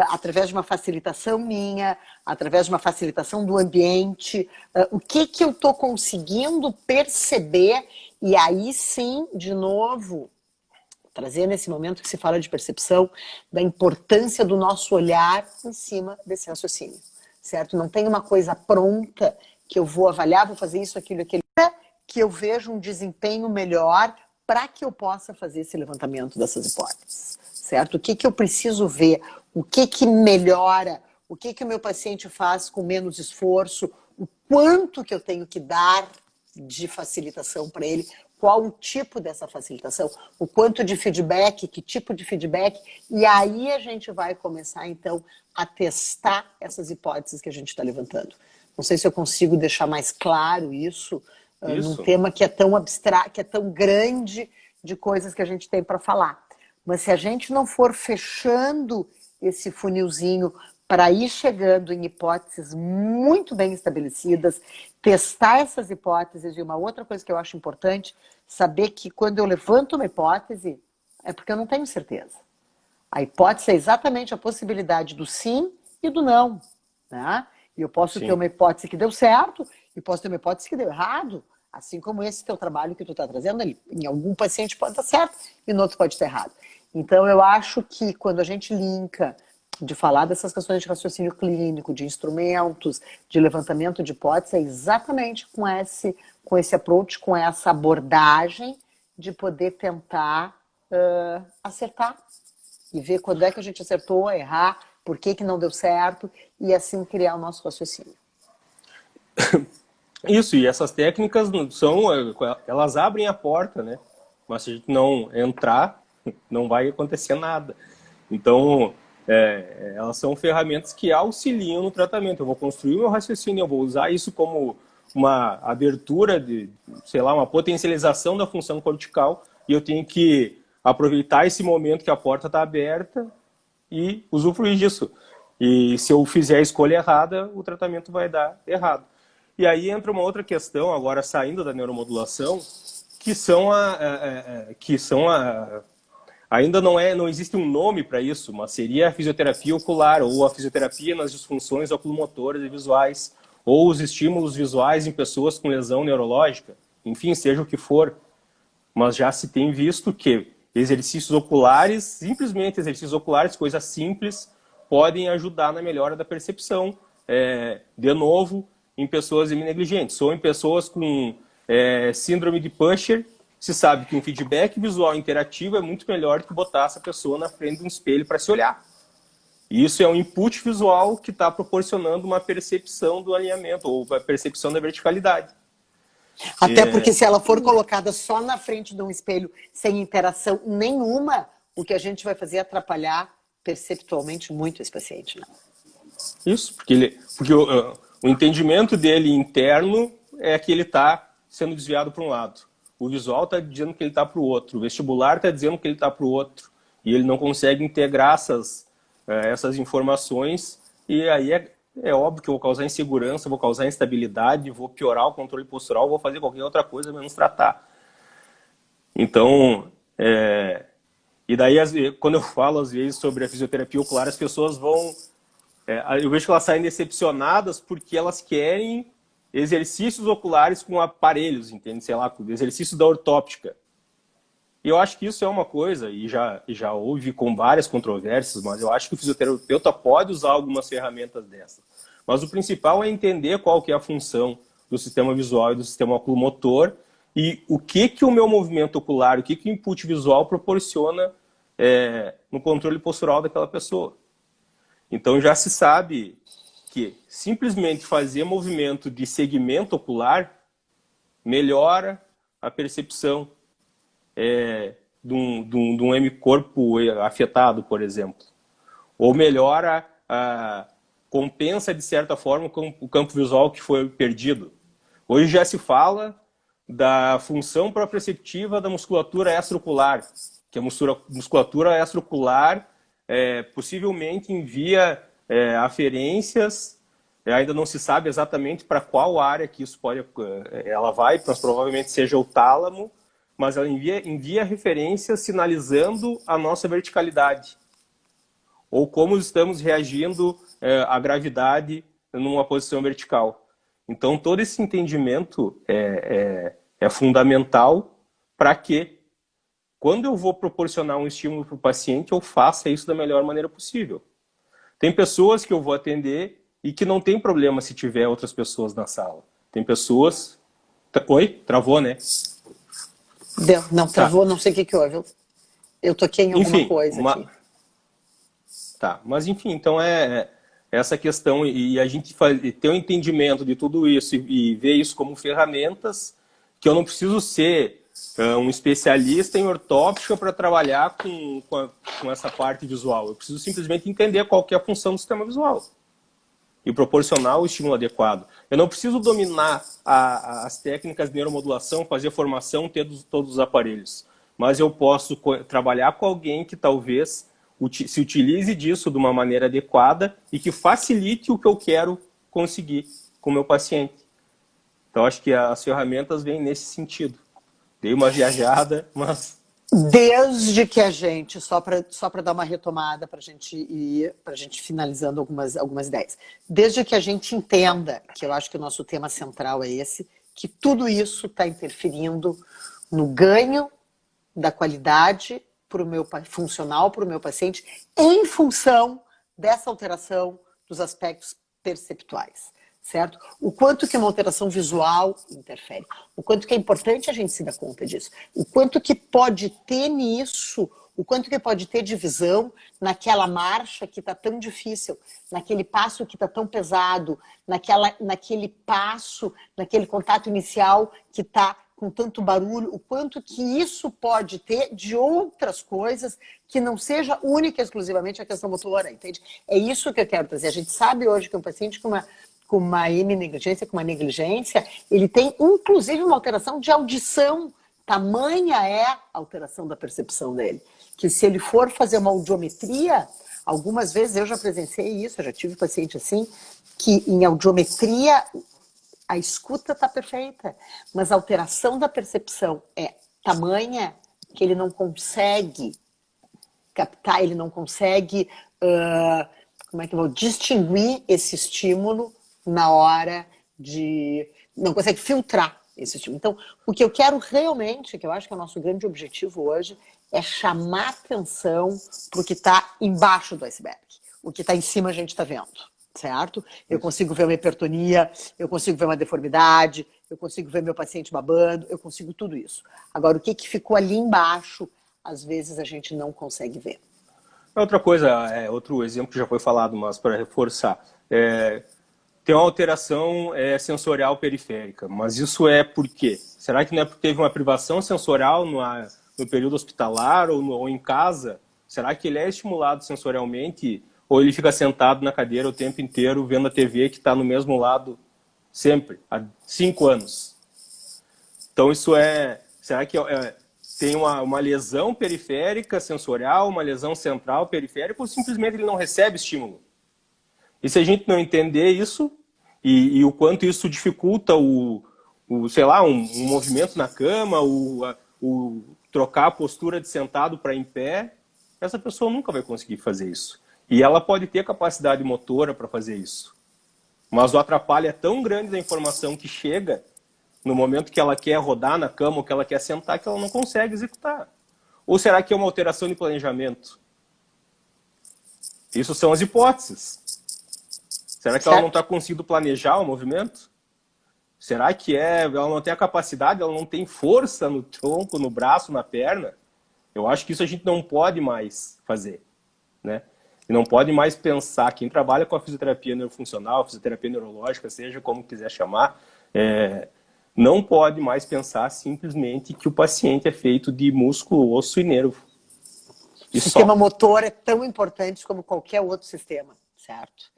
através de uma facilitação minha, através de uma facilitação do ambiente, o que eu estou conseguindo perceber, e aí sim, de novo, trazer nesse momento que se fala de percepção, da importância do nosso olhar em cima desse raciocínio, certo? Não tem uma coisa pronta que eu vou avaliar, vou fazer isso, aquilo, que eu vejo um desempenho melhor para que eu possa fazer esse levantamento dessas hipóteses, certo? O que que eu preciso ver? O que que melhora? O que que o meu paciente faz com menos esforço? O quanto que eu tenho que dar de facilitação para ele? Qual o tipo dessa facilitação? O quanto de feedback? Que tipo de feedback? E aí a gente vai começar, então, a testar essas hipóteses que a gente está levantando. Não sei se eu consigo deixar mais claro isso, num tema que é tão abstrato, que é tão grande de coisas que a gente tem para falar. Mas se a gente não for fechando esse funilzinho para ir chegando em hipóteses muito bem estabelecidas, testar essas hipóteses, e uma outra coisa que eu acho importante, saber que quando eu levanto uma hipótese, é porque eu não tenho certeza. A hipótese é exatamente a possibilidade do sim e do não, né? E eu posso ter uma hipótese que deu certo e posso ter uma hipótese que deu errado, assim como esse teu trabalho que tu está trazendo, em algum paciente pode dar certo e no outro pode estar errado. Então eu acho que quando a gente linka de falar dessas questões de raciocínio clínico, de instrumentos, de levantamento de hipóteses, é exatamente com esse approach, com essa abordagem de poder tentar acertar e ver quando é que a gente acertou, errar, por que que não deu certo, e assim criar o nosso raciocínio. Isso, e essas técnicas elas abrem a porta, né? Mas se a gente não entrar, não vai acontecer nada. Então, elas são ferramentas que auxiliam no tratamento. Eu vou construir o meu raciocínio, eu vou usar isso como uma abertura sei lá, uma potencialização da função cortical, e eu tenho que aproveitar esse momento que a porta está aberta e usufruir disso. E se eu fizer a escolha errada, o tratamento vai dar errado. E aí entra uma outra questão, agora saindo da neuromodulação, ainda não existe um nome para isso, mas seria a fisioterapia ocular, ou a fisioterapia nas disfunções oculomotoras e visuais, ou os estímulos visuais em pessoas com lesão neurológica, enfim, seja o que for. Mas já se tem visto que exercícios oculares, simplesmente exercícios oculares, coisas simples, podem ajudar na melhora da percepção, de novo, em pessoas imunegligentes, ou em pessoas com síndrome de Pusher. Se sabe que um feedback visual interativo é muito melhor do que botar essa pessoa na frente de um espelho para se olhar. E isso é um input visual que está proporcionando uma percepção do alinhamento, ou a percepção da verticalidade. Até porque se ela for colocada só na frente de um espelho, sem interação nenhuma, o que a gente vai fazer é atrapalhar perceptualmente muito esse paciente, né? Isso, porque o entendimento dele interno é que ele está sendo desviado para um lado. O visual está dizendo que ele está para o outro. O vestibular está dizendo que ele está para o outro. E ele não consegue integrar essas informações. E aí é óbvio que eu vou causar insegurança, vou causar instabilidade, vou piorar o controle postural, vou fazer qualquer outra coisa menos tratar. Então, e daí quando eu falo às vezes sobre a fisioterapia ocular, as pessoas vão... eu vejo que elas saem decepcionadas porque elas querem exercícios oculares com aparelhos, entende? Sei lá, exercício da ortóptica. E eu acho que isso é uma coisa, e já houve com várias controvérsias, mas eu acho que o fisioterapeuta pode usar algumas ferramentas dessas. Mas o principal é entender qual que é a função do sistema visual e do sistema oculomotor e o que o meu movimento ocular, o que o input visual proporciona no controle postural daquela pessoa. Então já se sabe que simplesmente fazer movimento de segmento ocular melhora a percepção de um hemicorpo afetado, por exemplo. Ou melhora, compensa de certa forma o campo visual que foi perdido. Hoje já se fala da função proprioceptiva da musculatura extraocular, que a musculatura extraocular possivelmente envia aferências, ainda não se sabe exatamente para qual área que isso ela vai, mas provavelmente seja o tálamo, mas ela envia referências sinalizando a nossa verticalidade, ou como estamos reagindo à gravidade numa posição vertical. Então todo esse entendimento é fundamental para que, quando eu vou proporcionar um estímulo para o paciente, eu faça isso da melhor maneira possível. Tem pessoas que eu vou atender e que não tem problema se tiver outras pessoas na sala. Tem pessoas... Oi? Travou, né? Não, travou, não sei o que houve. Eu toquei em alguma coisa aqui. Tá, mas enfim, então essa questão e a gente ter um entendimento de tudo isso e ver isso como ferramentas que eu não preciso ser um especialista em ortóptica para trabalhar com essa parte visual. Eu preciso simplesmente entender qual que é a função do sistema visual e proporcionar o estímulo adequado. Eu não preciso dominar as técnicas de neuromodulação, fazer formação, ter todos os aparelhos. Mas eu posso trabalhar com alguém que talvez se utilize disso de uma maneira adequada e que facilite o que eu quero conseguir com o meu paciente. Então, acho que as ferramentas vêm nesse sentido. Dei uma viajada, mas... Desde que a gente, só para dar uma retomada, para a gente finalizando algumas ideias. Desde que a gente entenda, que eu acho que o nosso tema central é esse, que tudo isso está interferindo no ganho da qualidade funcional para o meu paciente em função dessa alteração dos aspectos perceptuais, certo? O quanto que uma alteração visual interfere, o quanto que é importante a gente se dar conta disso, o quanto que pode ter nisso, o quanto que pode ter de visão naquela marcha que está tão difícil, naquele passo que está tão pesado, naquele passo, naquele contato inicial que está com tanto barulho, o quanto que isso pode ter de outras coisas que não seja única e exclusivamente a questão motora, entende? É isso que eu quero trazer. A gente sabe hoje que um paciente com uma heminegligência, com uma negligência, ele tem inclusive uma alteração de audição. Tamanha é a alteração da percepção dele. Que se ele for fazer uma audiometria, algumas vezes eu já presenciei isso, eu já tive paciente assim, que em audiometria a escuta está perfeita, mas a alteração da percepção é tamanha que ele não consegue captar, ele não consegue, como é que eu vou distinguir esse estímulo na hora de... não consegue filtrar esse estímulo. Então, o que eu quero realmente, que eu acho que é o nosso grande objetivo hoje, é chamar atenção para o que está embaixo do iceberg. O que está em cima a gente está vendo. Certo? Eu consigo ver uma hipertonia, eu consigo ver uma deformidade, eu consigo ver meu paciente babando, eu consigo tudo isso. Agora, o que ficou ali embaixo, às vezes a gente não consegue ver. Outra coisa, outro exemplo que já foi falado, mas para reforçar, tem uma alteração sensorial periférica, mas isso é por quê? Será que não é porque teve uma privação sensorial no período hospitalar ou em casa? Será que ele é estimulado sensorialmente ou ele fica sentado na cadeira o tempo inteiro vendo a TV que está no mesmo lado sempre, há 5 anos? Então isso será que tem uma lesão periférica sensorial, uma lesão central periférica ou simplesmente ele não recebe estímulo? E se a gente não entender isso e o quanto isso dificulta sei lá, um movimento na cama, o trocar a postura de sentado para em pé, essa pessoa nunca vai conseguir fazer isso. E ela pode ter capacidade motora para fazer isso. Mas o atrapalho é tão grande da informação que chega no momento que ela quer rodar na cama ou que ela quer sentar que ela não consegue executar. Ou será que é uma alteração de planejamento? Isso são as hipóteses. Será que ela não está conseguindo planejar o movimento? Será que ela não tem a capacidade, ela não tem força no tronco, no braço, na perna? Eu acho que isso a gente não pode mais fazer, né? E não pode mais pensar, quem trabalha com a fisioterapia neurofuncional, fisioterapia neurológica, seja como quiser chamar, não pode mais pensar simplesmente que o paciente é feito de músculo, osso e nervo. O sistema motor é tão importante como qualquer outro sistema, certo?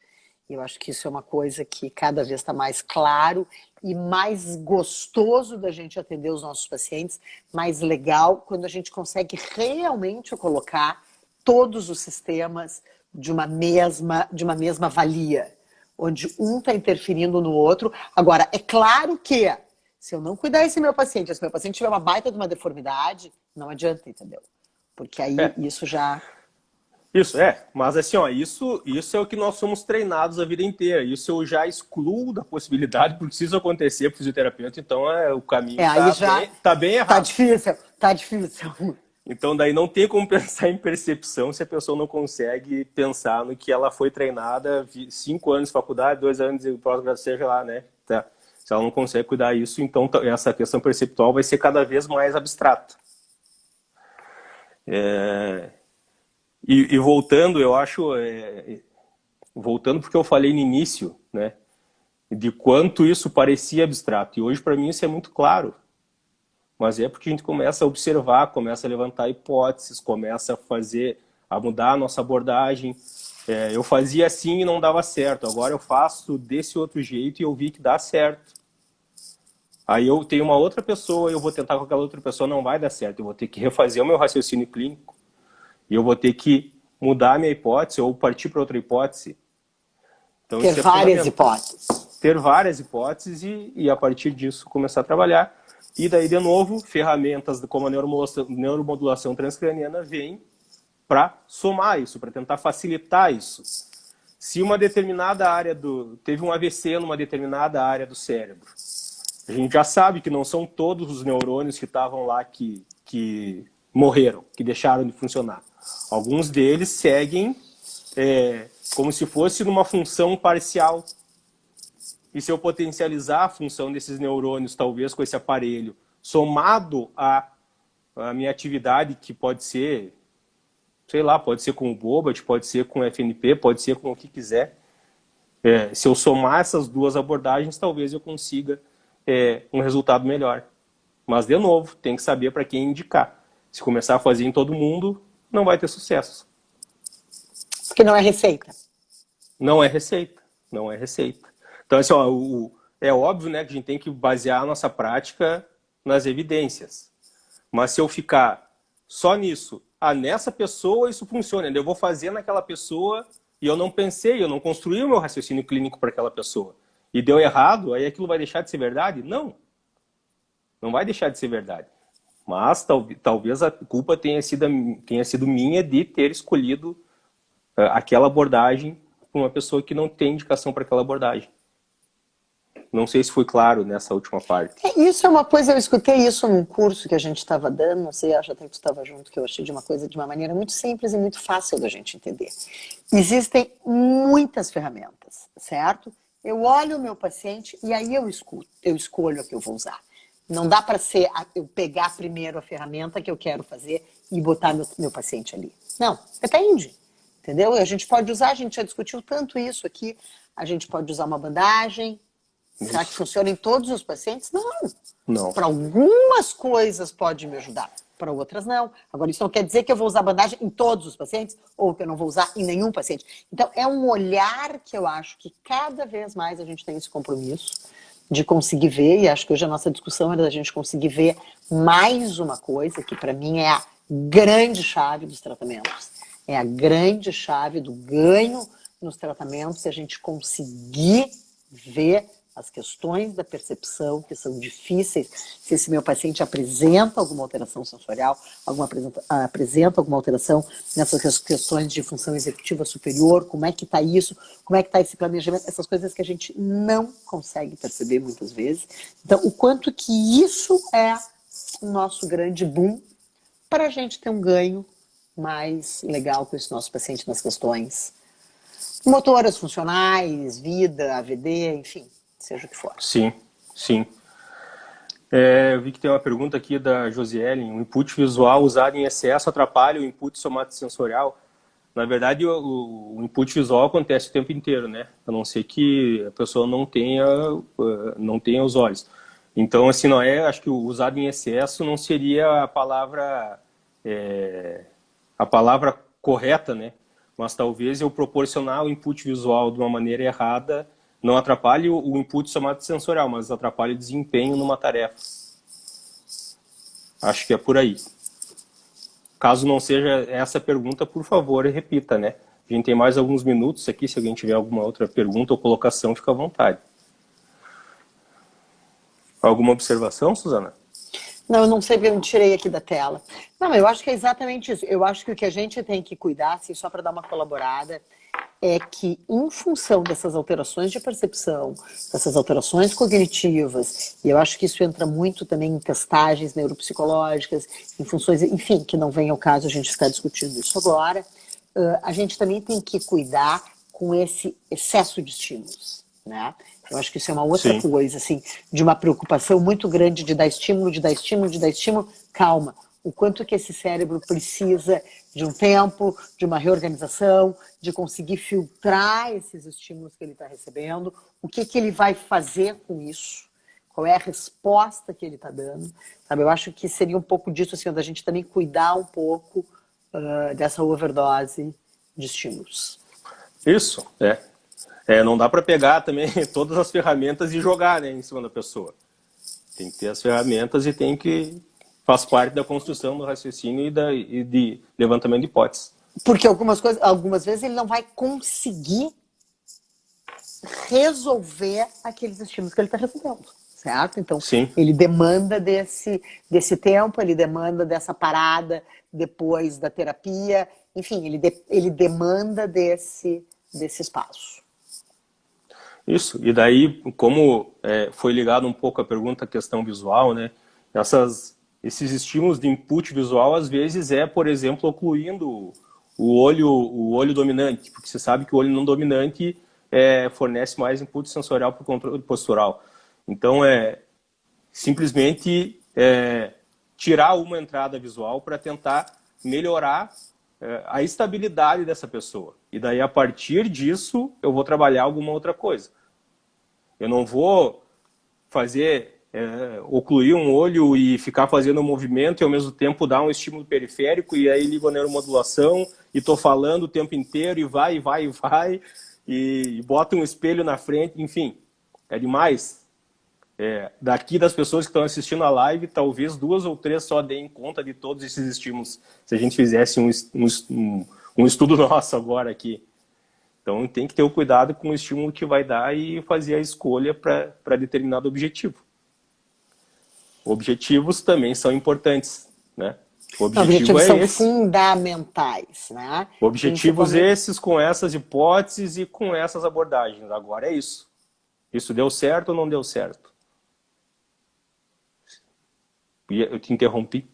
E eu acho que isso é uma coisa que cada vez está mais claro e mais gostoso da gente atender os nossos pacientes, mais legal quando a gente consegue realmente colocar todos os sistemas de uma mesma valia, onde um está interferindo no outro. Agora, é claro que se eu não cuidar desse meu paciente, se meu paciente tiver uma baita de uma deformidade, não adianta, entendeu? Porque aí isso já... Isso, mas assim, isso é o que nós somos treinados a vida inteira. Isso eu já excluo da possibilidade, porque se isso acontecer para o fisioterapeuta, então o caminho tá bem errado. Tá difícil. Então daí não tem como pensar em percepção se a pessoa não consegue pensar no que ela foi treinada 5 anos de faculdade, 2 anos de pós-graduação, seja lá, né? Tá. Se ela não consegue cuidar disso, então essa questão perceptual vai ser cada vez mais abstrata. E voltando, eu acho, voltando porque eu falei no início, né, de quanto isso parecia abstrato. E hoje, para mim, isso é muito claro. Mas é porque a gente começa a observar, começa a levantar hipóteses, começa a mudar a nossa abordagem. Eu fazia assim e não dava certo. Agora eu faço desse outro jeito e eu vi que dá certo. Aí eu tenho uma outra pessoa e eu vou tentar com aquela outra pessoa, não vai dar certo. Eu vou ter que refazer o meu raciocínio clínico e eu vou ter que mudar a minha hipótese ou partir para outra hipótese. Então, ter várias hipóteses. Ter várias hipóteses e a partir disso começar a trabalhar. E daí, de novo, ferramentas como a neuromodulação transcraniana vêm para somar isso, para tentar facilitar isso. Se uma determinada área teve um AVC numa determinada área do cérebro, a gente já sabe que não são todos os neurônios que estavam lá que morreram, que deixaram de funcionar. Alguns deles seguem como se fosse numa função parcial. E se eu potencializar a função desses neurônios, talvez com esse aparelho, somado à minha atividade, que pode ser, sei lá, pode ser com o Bobat, pode ser com o FNP, pode ser com o que quiser. Se eu somar essas duas abordagens, talvez eu consiga um resultado melhor. Mas, de novo, tem que saber para quem indicar. Se começar a fazer em todo mundo, não vai ter sucesso. Porque não é receita. Não é receita. Não é receita. Então, assim, é óbvio, né, que a gente tem que basear a nossa prática nas evidências. Mas se eu ficar só nisso, nessa pessoa isso funciona, eu vou fazer naquela pessoa e eu não pensei, eu não construí o meu raciocínio clínico para aquela pessoa. E deu errado, aí aquilo vai deixar de ser verdade? Não. Não vai deixar de ser verdade. Mas talvez a culpa tenha sido minha de ter escolhido aquela abordagem para uma pessoa que não tem indicação para aquela abordagem. Não sei se foi claro nessa última parte. Isso é uma coisa, eu escutei isso num curso que a gente estava dando, não sei, acho até que tu estava junto, que eu achei de uma maneira muito simples e muito fácil da gente entender. Existem muitas ferramentas, certo? Eu olho o meu paciente e aí eu escolho a que eu vou usar. Não dá para ser eu pegar primeiro a ferramenta que eu quero fazer e botar meu paciente ali. Não, depende. Entendeu? A gente pode usar, a gente já discutiu tanto isso aqui, a gente pode usar uma bandagem. Será que funciona em todos os pacientes? Não. Não. Para algumas coisas pode me ajudar, para outras não. Agora, isso não quer dizer que eu vou usar bandagem em todos os pacientes ou que eu não vou usar em nenhum paciente. Então, é um olhar que eu acho que cada vez mais a gente tem esse compromisso de conseguir ver, e acho que hoje a nossa discussão é da gente conseguir ver mais uma coisa, que para mim é a grande chave dos tratamentos. É a grande chave do ganho nos tratamentos, se a gente conseguir ver as questões da percepção, que são difíceis, se esse meu paciente apresenta alguma alteração sensorial, apresenta alguma alteração nessas questões de função executiva superior, como é que está isso, como é que está esse planejamento, essas coisas que a gente não consegue perceber muitas vezes. Então, o quanto que isso é o nosso grande boom para a gente ter um ganho mais legal com esse nosso paciente nas questões motoras, funcionais, vida, AVD, enfim. Seja o que for. Sim, sim. Eu vi que tem uma pergunta aqui da Josiele. O input visual usado em excesso atrapalha o input somatosensorial? Na verdade, o input visual acontece o tempo inteiro, né? A não ser que a pessoa não tenha os olhos. Então, assim, acho que o usado em excesso não seria a palavra correta, né? Mas talvez eu proporcionar o input visual de uma maneira errada não atrapalhe o input somatosensorial, mas atrapalhe o desempenho numa tarefa. Acho que é por aí. Caso não seja essa pergunta, por favor, repita, né? A gente tem mais alguns minutos aqui, se alguém tiver alguma outra pergunta ou colocação, fica à vontade. Alguma observação, Suzana? Não, eu não sei porque eu tirei aqui da tela. Não, eu acho que é exatamente isso. Eu acho que o que a gente tem que cuidar, assim, só para dar uma colaborada, é que, em função dessas alterações de percepção, dessas alterações cognitivas, e eu acho que isso entra muito também em testagens neuropsicológicas, em funções, enfim, que não vem ao caso a gente ficar discutindo isso agora, a gente também tem que cuidar com esse excesso de estímulos, né? Eu acho que isso é uma outra Sim. coisa, assim, de uma preocupação muito grande de dar estímulo, de dar estímulo, de dar estímulo. Calma, o quanto que esse cérebro precisa de um tempo, de uma reorganização, de conseguir filtrar esses estímulos que ele está recebendo, o que ele vai fazer com isso, qual é a resposta que ele está dando, sabe? Eu acho que seria um pouco disso, assim, da gente também cuidar um pouco dessa overdose de estímulos. Isso, não dá para pegar também todas as ferramentas e jogar, né, em cima da pessoa. Tem que ter as ferramentas e tem que... Faz parte da construção do raciocínio e de levantamento de hipóteses. Porque algumas vezes ele não vai conseguir resolver aqueles estímulos que ele está recebendo, certo? Então, Sim. Ele demanda desse tempo, ele demanda dessa parada depois da terapia, enfim, ele demanda desse espaço. Isso, e daí, como foi ligado um pouco à pergunta, à questão visual, né? Esses estímulos de input visual, às vezes, por exemplo, ocluindo o olho dominante, porque você sabe que o olho não dominante fornece mais input sensorial para o controle postural. Então, simplesmente tirar uma entrada visual para tentar melhorar a estabilidade dessa pessoa. E daí, a partir disso, eu vou trabalhar alguma outra coisa. Eu não vou ocluir um olho e ficar fazendo um movimento e ao mesmo tempo dar um estímulo periférico e aí ligo a neuromodulação e estou falando o tempo inteiro e vai e bota um espelho na frente, enfim, é demais. Daqui das pessoas que estão assistindo a live, talvez 2 ou 3 só deem conta de todos esses estímulos, se a gente fizesse um estudo nosso agora aqui. Então tem que ter o cuidado com o estímulo que vai dar e fazer a escolha para determinado objetivo. Objetivos também são importantes, né? O objetivo são esse. Fundamentais, né? Objetivos esses, com essas hipóteses e com essas abordagens. Agora é isso. Isso deu certo ou não deu certo? Eu te interrompi.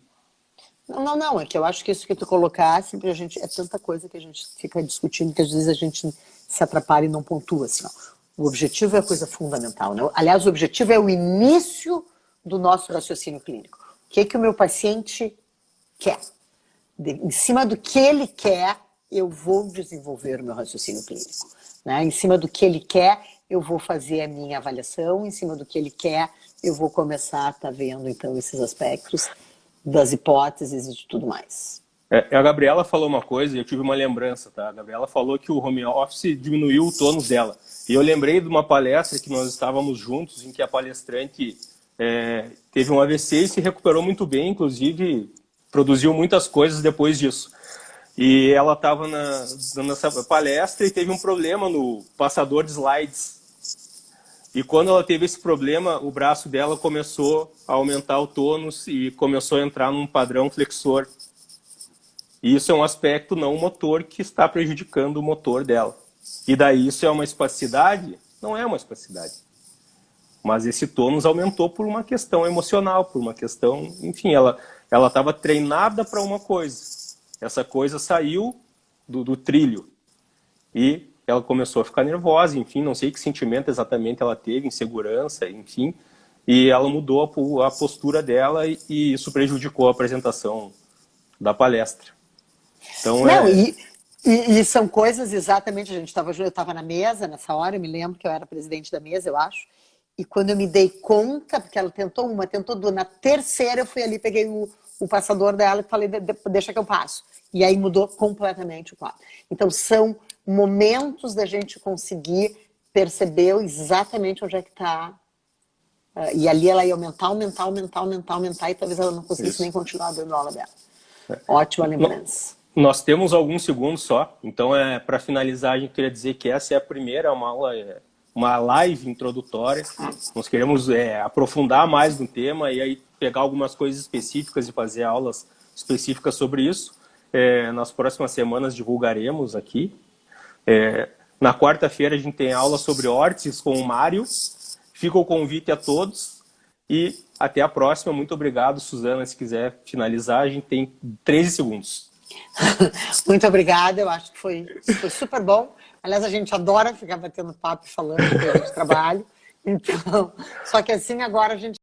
Não, é que eu acho que isso que tu colocasse, a gente, é tanta coisa que a gente fica discutindo que às vezes a gente se atrapalha e não pontua, assim, ó. O objetivo é a coisa fundamental, né? Aliás, o objetivo é o início do nosso raciocínio clínico. O que o meu paciente quer? Em cima do que ele quer, eu vou desenvolver o meu raciocínio clínico, né? Em cima do que ele quer, eu vou fazer a minha avaliação, em cima do que ele quer, eu vou começar a estar vendo, então, esses aspectos das hipóteses e de tudo mais. A Gabriela falou uma coisa e eu tive uma lembrança, tá? A Gabriela falou que o home office diminuiu o tônus dela. E eu lembrei de uma palestra que nós estávamos juntos, em que a palestrante teve um AVC e se recuperou muito bem, inclusive produziu muitas coisas depois disso. E ela estava dando essa palestra e teve um problema no passador de slides. E quando ela teve esse problema, o braço dela começou a aumentar o tônus e começou a entrar num padrão flexor. E isso é um aspecto não motor que está prejudicando o motor dela. E daí isso é uma espasticidade? Não é uma espasticidade. Mas esse tônus aumentou por uma questão emocional, por uma questão... Enfim, ela estava treinada para uma coisa. Essa coisa saiu do trilho. E ela começou a ficar nervosa, enfim, não sei que sentimento exatamente ela teve, insegurança, enfim. E ela mudou a postura dela e isso prejudicou a apresentação da palestra. Então, não, e são coisas exatamente, eu estava na mesa nessa hora, eu me lembro que eu era presidente da mesa, eu acho, e quando eu me dei conta, porque ela tentou duas, na terceira eu fui ali, peguei o passador dela e falei, deixa que eu passo. E aí mudou completamente o quadro. Então são momentos da gente conseguir perceber exatamente onde é que está. E ali ela ia aumentar, e talvez ela não conseguisse nem continuar dando aula dela. Ótima lembrança. Nós temos alguns segundos só, então para finalizar a gente queria dizer que essa é a primeira, uma live introdutória. Nós queremos aprofundar mais no tema e aí pegar algumas coisas específicas e fazer aulas específicas sobre isso. Nas próximas semanas divulgaremos aqui. Na quarta-feira a gente tem aula sobre órteses com o Mário. Fica o convite a todos e até a próxima. Muito obrigado, Suzana. Se quiser finalizar, a gente tem 13 segundos. Muito obrigada, eu acho que foi super bom. Aliás, a gente adora ficar batendo papo e falando que a gente trabalha. Então, só que assim agora a gente